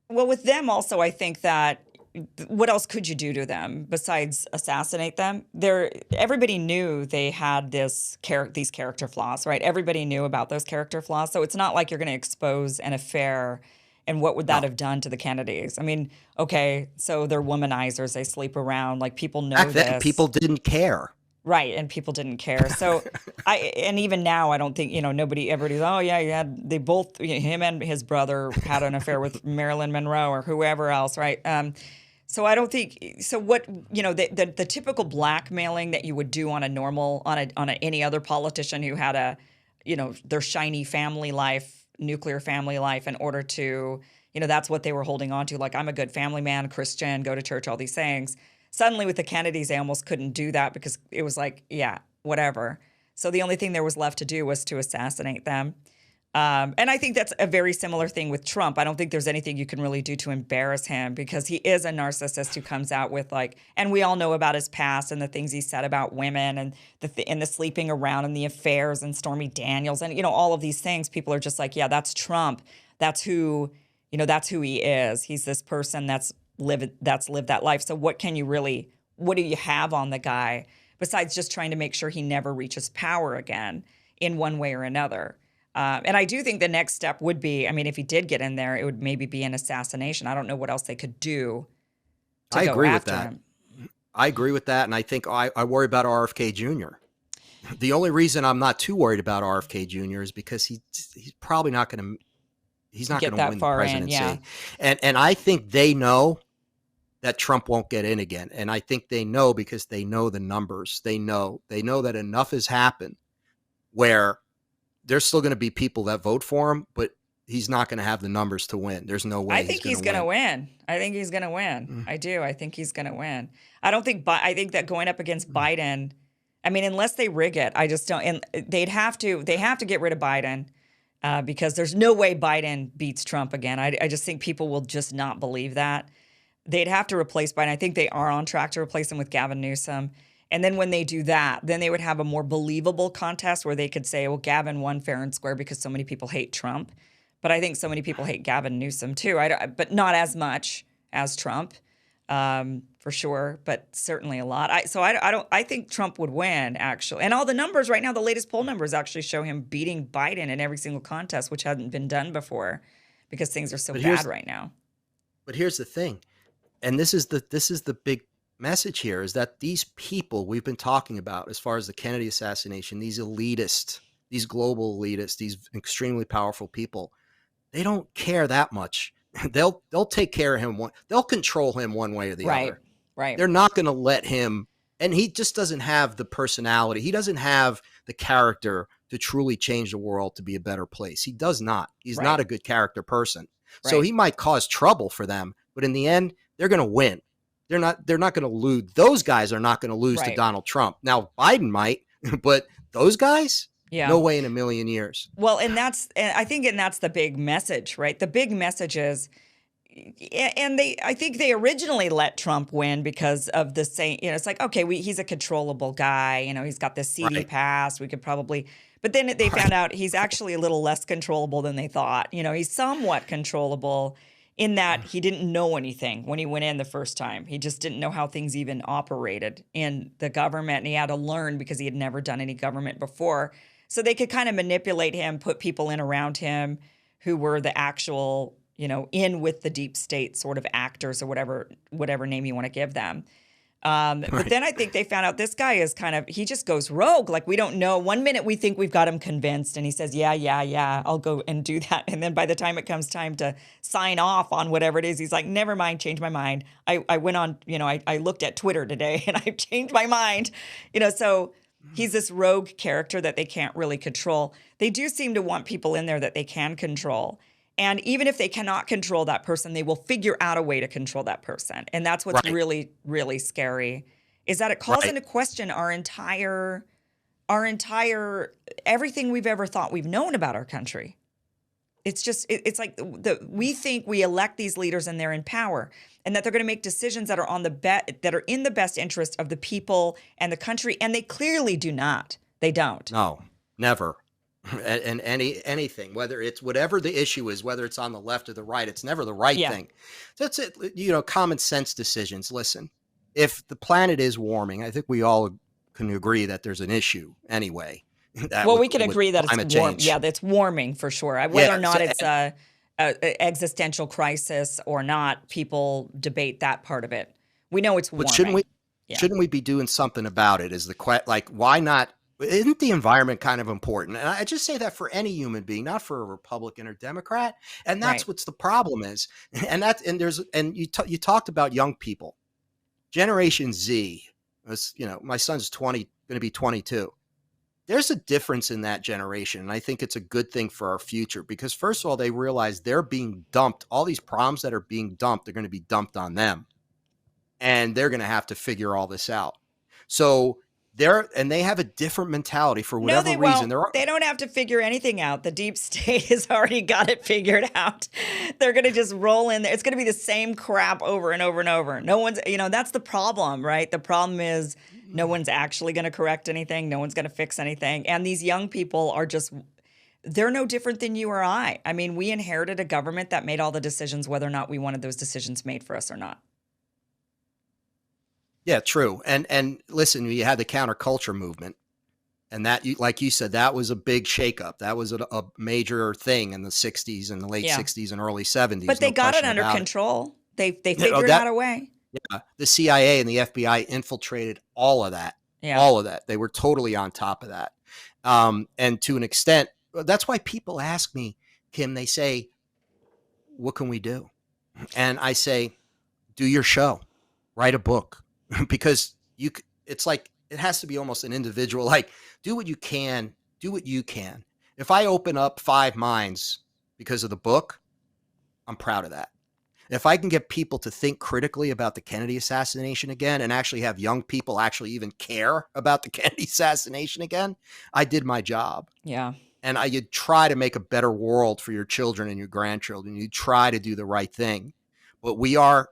with them also, I think that what else could you do to them besides assassinate them? Everybody knew they had these character flaws, right? Everybody knew about those character flaws. So it's not like you're going to expose an affair. And what would that have done to the Kennedys? I mean, okay, so they're womanizers. They sleep around. Like, people know back then, people didn't care. Right, and people didn't care. So, and even now, I don't think, everybody's, oh yeah, him and his brother had an affair with Marilyn Monroe or whoever else, right? So I don't think so. What the typical blackmailing that you would do on any other politician who had their shiny family life, nuclear family life, in order to that's what they were holding on to. Like, I'm a good family man, Christian, go to church, all these things. Suddenly with the Kennedys, they almost couldn't do that because it was like, yeah, whatever. So the only thing there was left to do was to assassinate them. And I think that's a very similar thing with Trump. I don't think there's anything you can really do to embarrass him because he is a narcissist who comes out with like, and we all know about his past and the things he said about women and and the sleeping around and the affairs and Stormy Daniels and all of these things. People are just like, yeah, that's Trump. That's who, that's who he is. He's this person that's lived that life. So what do you have on the guy besides just trying to make sure he never reaches power again in one way or another? And I do think the next step would be, I mean, if he did get in there, it would maybe be an assassination. I don't know what else they could do to I go agree with after that. him. I agree with that. And I think I worry about RFK Jr. The only reason I'm not too worried about RFK Jr. is because he's probably not going to, he's not Get going to that win the far in, presidency. yeah. And I think they know that Trump won't get in again. And I think they know because they know the numbers. They know that enough has happened where there's still going to be people that vote for him, but he's not going to have the numbers to win. There's no way I think he's going to win. I think he's going to win. Mm. I do. I think he's going to win. I think that going up against Biden, I mean, unless they rig it, I just don't. And they have to get rid of Biden because there's no way Biden beats Trump again. I just think people will just not believe that. They'd have to replace Biden. I think they are on track to replace him with Gavin Newsom. And then when they do that, then they would have a more believable contest where they could say, well, Gavin won fair and square because so many people hate Trump. But I think so many people hate Gavin Newsom too, but not as much as Trump, for sure, but certainly a lot. I think Trump would win, actually. And all the numbers right now, the latest poll numbers actually show him beating Biden in every single contest, which hadn't been done before because things are so bad right now. But here's the thing, and this is the big message here, is that these people we've been talking about as far as the Kennedy assassination, these elitists, these global elitists, these extremely powerful people, they don't care that much. They'll take care of him. They'll control him one way or the other. Right. They're not going to let him. And he just doesn't have the personality. He doesn't have the character to truly change the world to be a better place. He does not. He's not a good character person. Right. So he might cause trouble for them, but in the end, they're going to win. They're not going to lose. Those guys are not going to lose to Donald Trump. Now, Biden might, but those guys, no way in a million years. Well, I think that's the big message, right? The big message is, and I think they originally let Trump win because of the same, it's like, okay, he's a controllable guy. He's got this CD pass. We could probably, but then they found out he's actually a little less controllable than they thought. He's somewhat controllable in that he didn't know anything when he went in the first time. He just didn't know how things even operated in the government. And he had to learn because he had never done any government before. So they could kind of manipulate him, put people in around him who were the actual, in with the deep state sort of actors or whatever name you want to give them. But then I think they found out this guy is he just goes rogue. Like, we don't know. One minute we think we've got him convinced and he says, yeah, I'll go and do that. And then by the time it comes time to sign off on whatever it is, he's like, never mind, change my mind. I went on, I looked at Twitter today and I've changed my mind, so he's this rogue character that they can't really control. They do seem to want people in there that they can control. And even if they cannot control that person, they will figure out a way to control that person. And that's what's really, really scary, is that it calls into question our entire everything we've ever thought we've known about our country. It's just, it's like we think we elect these leaders and they're in power and that they're going to make decisions that are that are in the best interest of the people and the country. And they clearly do not. They don't. No, never. And anything, whether it's whatever the issue is, whether it's on the left or the right, it's never the right thing. That's it. Common sense decisions. Listen, if the planet is warming, I think we all can agree that there's an issue anyway. We can agree that it's warm. Yeah, that's warming for sure. Whether or not it's a existential crisis or not, people debate that part of it. We know it's warming. But shouldn't we be doing something about it? Is the question, like, why not? Isn't the environment kind of important? And I just say that for any human being, not for a Republican or Democrat. And that's what's the problem is. You talked about young people, Generation Z. My son's going to be 22. There's a difference in that generation. And I think it's a good thing for our future because first of all, they realize they're being dumped. All these problems that are being dumped, they're going to be dumped on them. And they're going to have to figure all this out. So they have a different mentality for No, whatever they reason. won't. There are, They don't have to figure anything out. The deep state has already got it figured out. They're going to just roll in there. It's going to be the same crap over and over and over. No one's, that's the problem, right? The problem is no one's actually going to correct anything. No one's going to fix anything. And these young people are just, they're no different than you or I. I mean, we inherited a government that made all the decisions, whether or not we wanted those decisions made for us or not. yeah, true. And listen, you had the counterculture movement. And that, like you said, that was a big shakeup. That was a major thing in the 60s and the late Yeah. 60s and early 70s. But they No got it question under about it. control. They You know, figured out a way. yeah, the CIA and the FBI infiltrated all of that. Yeah. All of that. They were totally on top of that. And to an extent, that's why people ask me, Kim, they say, what can we do? And I say, do your show, write a book, because it's like, it has to be almost an individual, like, do what you can, do what you can. If I open up 5 minds because of the book, I'm proud of that. If I can get people to think critically about the Kennedy assassination again and actually have young people actually even care about the Kennedy assassination again, I did my job. Yeah. And you try to make a better world for your children and your grandchildren. You try to do the right thing. But we are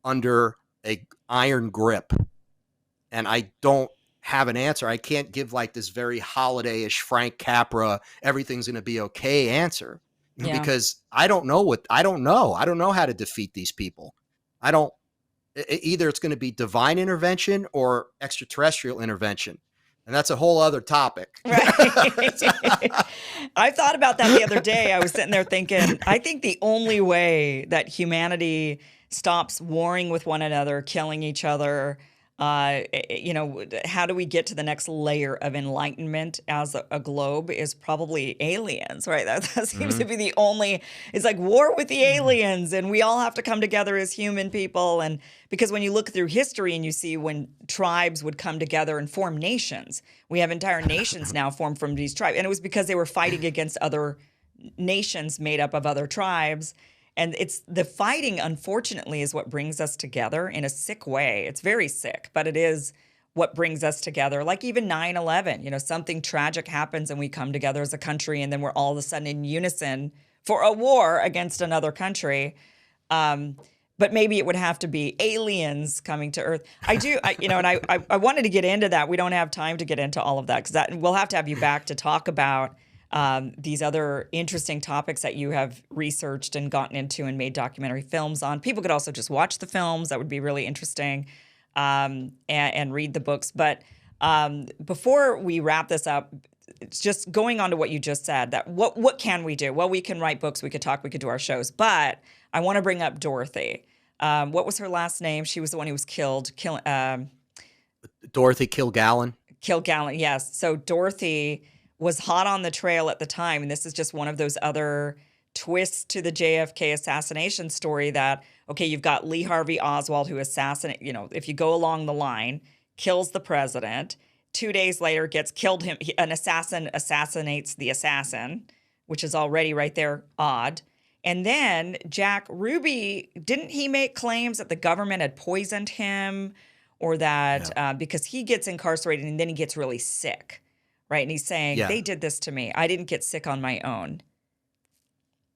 under a iron grip. And I don't have an answer. I can't give like this very holiday-ish Frank Capra, everything's going to be okay answer. Yeah. Because I don't know. I don't know how to defeat these people. Either it's going to be divine intervention or extraterrestrial intervention. And that's a whole other topic. Right. I thought about that the other day. I was sitting there thinking, I think the only way that humanity stops warring with one another, killing each other, how do we get to the next layer of enlightenment as a globe is probably aliens, right? That seems to be the only, it's like war with the aliens, and we all have to come together as human people. And because when you look through history and you see when tribes would come together and form nations, we have entire nations now formed from these tribes. And it was because they were fighting against other nations made up of other tribes. And it's the fighting, unfortunately, is what brings us together in a sick way. It's very sick, but it is what brings us together. Like even 9/11, something tragic happens and we come together as a country, and then we're all of a sudden in unison for a war against another country. But maybe it would have to be aliens coming to Earth. I wanted to get into that. We don't have time to get into all of that because we'll have to have you back to talk about these other interesting topics that you have researched and gotten into and made documentary films on. People could also just watch the films. That would be really interesting, and read the books. But before we wrap this up, it's just going on to what you just said, that what can we do? Well, we can write books, we could talk, we could do our shows. But I want to bring up Dorothy. What was her last name? She was the one who was killed. Dorothy Kilgallen. Kilgallen, yes. So Dorothy was hot on the trail at the time. And this is just one of those other twists to the JFK assassination story that, okay, you've got Lee Harvey Oswald who if you go along the line, kills the president. 2 days later, gets killed him. An assassin assassinates the assassin, which is already right there odd. And then Jack Ruby, didn't he make claims that the government had poisoned him or that because he gets incarcerated and then he gets really sick? Right. And he's saying, they did this to me. I didn't get sick on my own.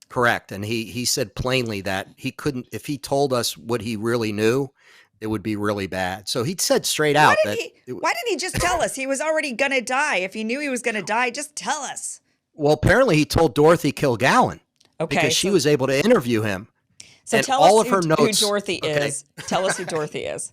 Correct. And he said plainly that he couldn't, if he told us what he really knew, it would be really bad. So he said straight out why didn't he just tell us? He was already going to die. If he knew he was going to die, just tell us. Well, apparently he told Dorothy Kilgallen because she was able to interview him. So and tell all us of her who notes, Dorothy is. Tell us who Dorothy is.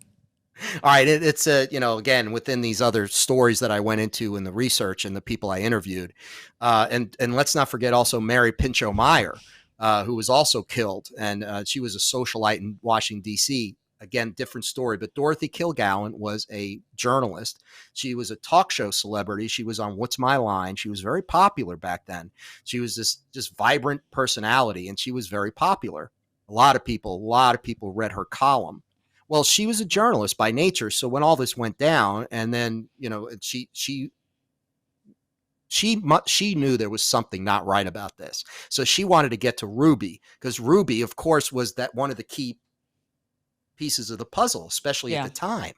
All right. It's again, within these other stories that I went into in the research and the people I interviewed. And let's not forget also Mary Pinchot Meyer, who was also killed. And she was a socialite in Washington, D.C. Again, different story. But Dorothy Kilgallen was a journalist. She was a talk show celebrity. She was on What's My Line. She was very popular back then. She was this just vibrant personality, and she was very popular. A lot of people read her column. Well, she was a journalist by nature. So when all this went down, and then, she knew there was something not right about this. So she wanted to get to Ruby, because Ruby, of course, was that one of the key pieces of the puzzle, especially at the time.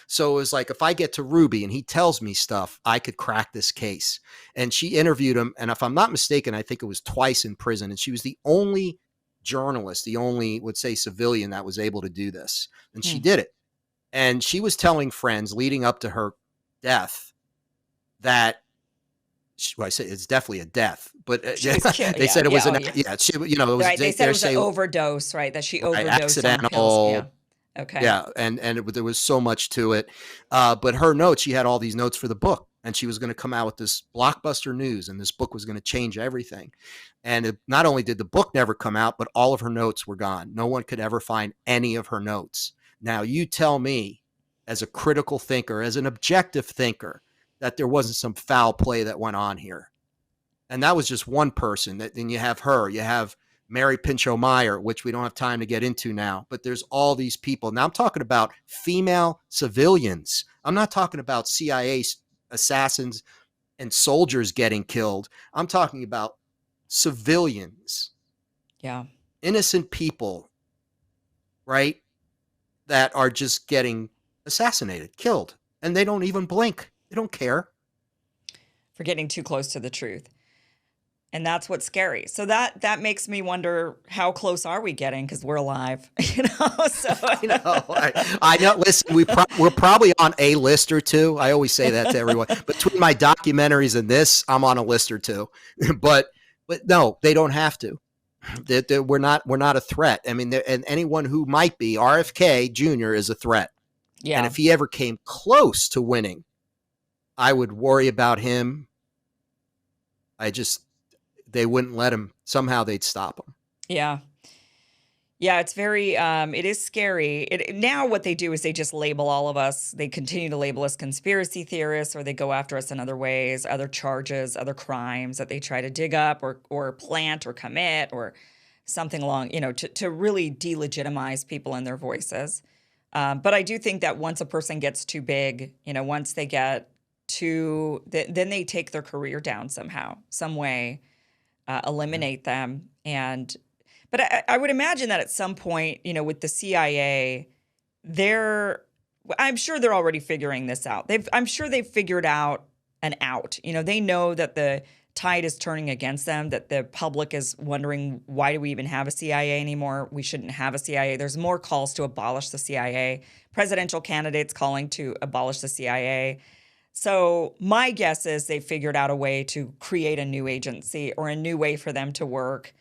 So it was like, if I get to Ruby and he tells me stuff, I could crack this case. And she interviewed him. And if I'm not mistaken, I think it was twice in prison. And she was the only journalist, the only, would say, civilian that was able to do this. And she Hmm. did it. And she was telling friends leading up to her death that, well, I say it's definitely a death, but She was killed. they Yeah, said it yeah, was oh an, yeah. yeah, she, it was, Right. They said it they're was an saying, overdose, right? That she right, overdosed on pills. Yeah. accidental. Okay. Yeah, and there was so much to it. But her notes, she had all these notes for the book, and she was going to come out with this blockbuster news, and this book was going to change everything. And not only did the book never come out, but all of her notes were gone. No one could ever find any of her notes. Now, you tell me, as a critical thinker, as an objective thinker, that there wasn't some foul play that went on here. And that was just one person. Then you have her, you have Mary Pinchot Meyer, which we don't have time to get into now, but there's all these people. Now I'm talking about female civilians. I'm not talking about CIA assassins and soldiers getting killed. I'm talking about civilians, Yeah. innocent people, right? That are just getting assassinated, killed, and they don't even blink. They don't care. For getting too close to the truth. And that's what's scary. So that makes me wonder, how close are we getting? Because we're alive, you know. So I know. Listen, we're probably on a list or two. I always say that to everyone. Between my documentaries and this, I'm on a list or two. but no, they don't have to. We're not a threat. I mean, and anyone who might be, RFK Jr. is a threat. yeah, And if he ever came close to winning, I would worry about him. They wouldn't let him. Somehow they'd stop him. yeah. Yeah, it's very, it is scary. Now what they do is they just label all of us. They continue to label us conspiracy theorists, or they go after us in other ways, other charges, other crimes that they try to dig up or plant or commit or something along, to really delegitimize people and their voices. But I do think that once a person gets too big, once they get too, then they take their career down somehow, some way, eliminate them. But I would imagine that at some point, with the CIA, I'm sure they're already figuring this out. I'm sure they've figured out an out. They know that the tide is turning against them, that the public is wondering, why do we even have a CIA anymore? We shouldn't have a CIA. There's more calls to abolish the CIA, presidential candidates calling to abolish the CIA. So my guess is they figured out a way to create a new agency or a new way for them to work,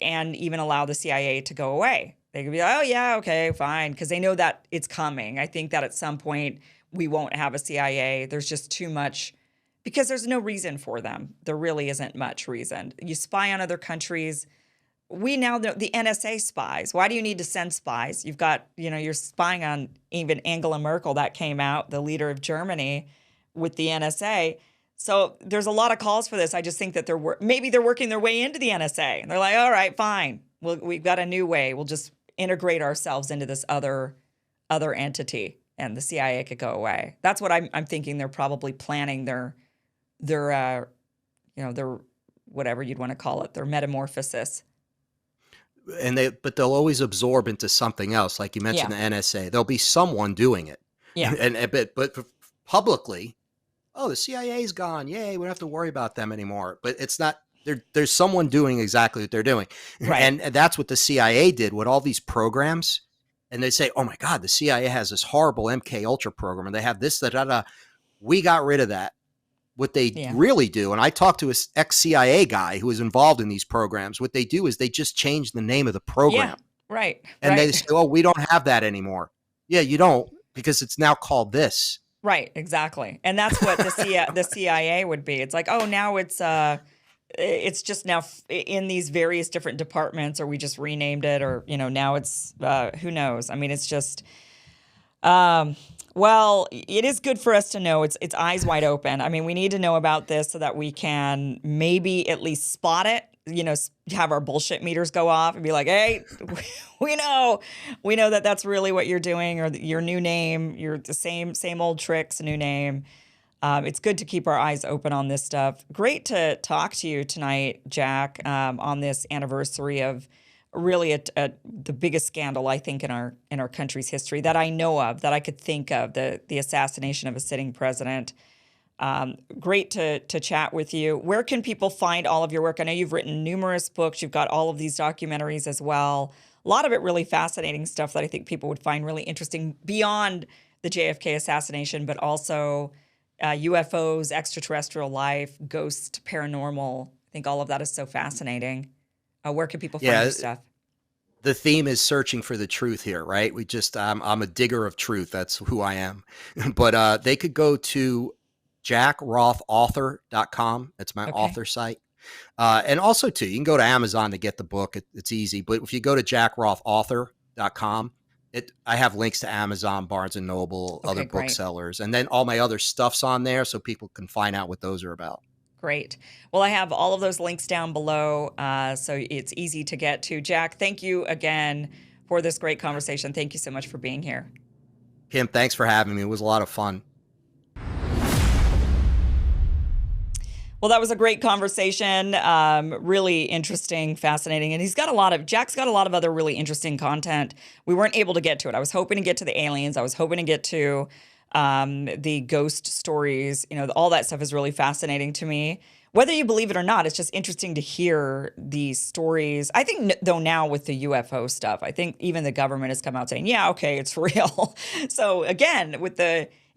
and even allow the CIA to go away. They could be like, oh, yeah, okay, fine, because they know that it's coming. I think that at some point we won't have a CIA. There's just too much, because there's no reason for them. There really isn't much reason. You spy on other countries. We now know the NSA spies. Why do you need to send spies? You've got, you're spying on even Angela Merkel, that came out, the leader of Germany, with the NSA. So there's a lot of calls for this. I just think that maybe they're working their way into the NSA. And they're like, all right, fine. We've got a new way. We'll just integrate ourselves into this other entity, and the CIA could go away. That's what I'm thinking. They're probably planning their whatever you'd want to call it, their metamorphosis. But they'll always absorb into something else. Like you mentioned, Yeah. the NSA, there'll be someone doing it. Yeah. But publicly, oh, the CIA's gone. Yay, we don't have to worry about them anymore. But it's not. There's someone doing exactly what they're doing. Right. And that's what the CIA did with all these programs. And they say, oh my God, the CIA has this horrible MK Ultra program, and they have this, da. We got rid of that. What they really do, and I talked to an ex-CIA guy who was involved in these programs, what they do is they just change the name of the program. Yeah, right. And they say, oh, we don't have that anymore. Yeah, you don't, because it's now called this. Right, exactly. And that's what the CIA would be. It's like, oh, now it's just now in these various different departments, or we just renamed it, or now it's who knows. I mean, it's just well, it is good for us to know. It's eyes wide open. I mean, we need to know about this so that we can maybe at least spot it, have our bullshit meters go off and be like, hey, we know that that's really what you're doing, or your new name, you're the same old tricks, new name. It's good to keep our eyes open on this stuff. Great to talk to you tonight, Jack, on this anniversary of really the biggest scandal, I think, in our country's history that I know of, that I could think of, the assassination of a sitting president. Great to chat with you. Where can people find all of your work? I know you've written numerous books. You've got all of these documentaries as well. A lot of it really fascinating stuff that I think people would find really interesting beyond the JFK assassination, but also UFOs, extraterrestrial life, ghost, paranormal. I think all of that is so fascinating. Where can people find Yeah, your stuff? the theme is searching for the truth here, right? I'm a digger of truth. That's who I am. But they could go to jackrothauthor.com. That's my Okay. author site. And also, too, you can go to Amazon to get the book. It's easy. But if you go to jackrothauthor.com, I have links to Amazon, Barnes and Noble, Okay, other great. booksellers, and then all my other stuff's on there so people can find out what those are about. Great. Well, I have all of those links down below, so it's easy to get to. Jack, thank you again for this great conversation. Thank you so much for being here. Kim, thanks for having me. It was a lot of fun. Well, that was a great conversation. Really interesting, fascinating. And Jack's got a lot of other really interesting content. We weren't able to get to it. I was hoping to get to the aliens. I was hoping to get to the ghost stories. All that stuff is really fascinating to me. Whether you believe it or not, it's just interesting to hear these stories. I think, though, now with the UFO stuff, I think even the government has come out saying, yeah, okay, it's real. So again,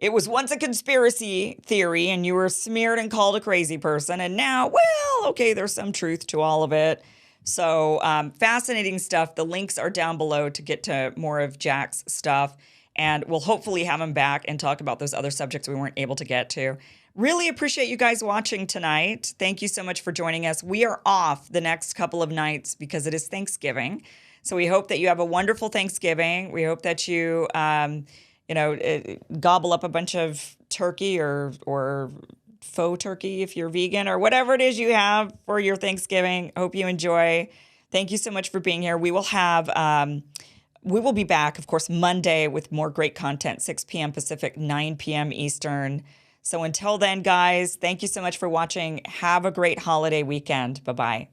it was once a conspiracy theory and you were smeared and called a crazy person. And now, well, okay, there's some truth to all of it. So fascinating stuff. The links are down below to get to more of Jack's stuff. And we'll hopefully have him back and talk about those other subjects we weren't able to get to. Really appreciate you guys watching tonight. Thank you so much for joining us. We are off the next couple of nights because it is Thanksgiving. So we hope that you have a wonderful Thanksgiving. We hope that you gobble up a bunch of turkey or faux turkey if you're vegan or whatever it is you have for your Thanksgiving. Hope you enjoy. Thank you so much for being here. We will be back, of course, Monday with more great content, 6 p.m. Pacific, 9 p.m. Eastern. So until then, guys, thank you so much for watching. Have a great holiday weekend. Bye-bye.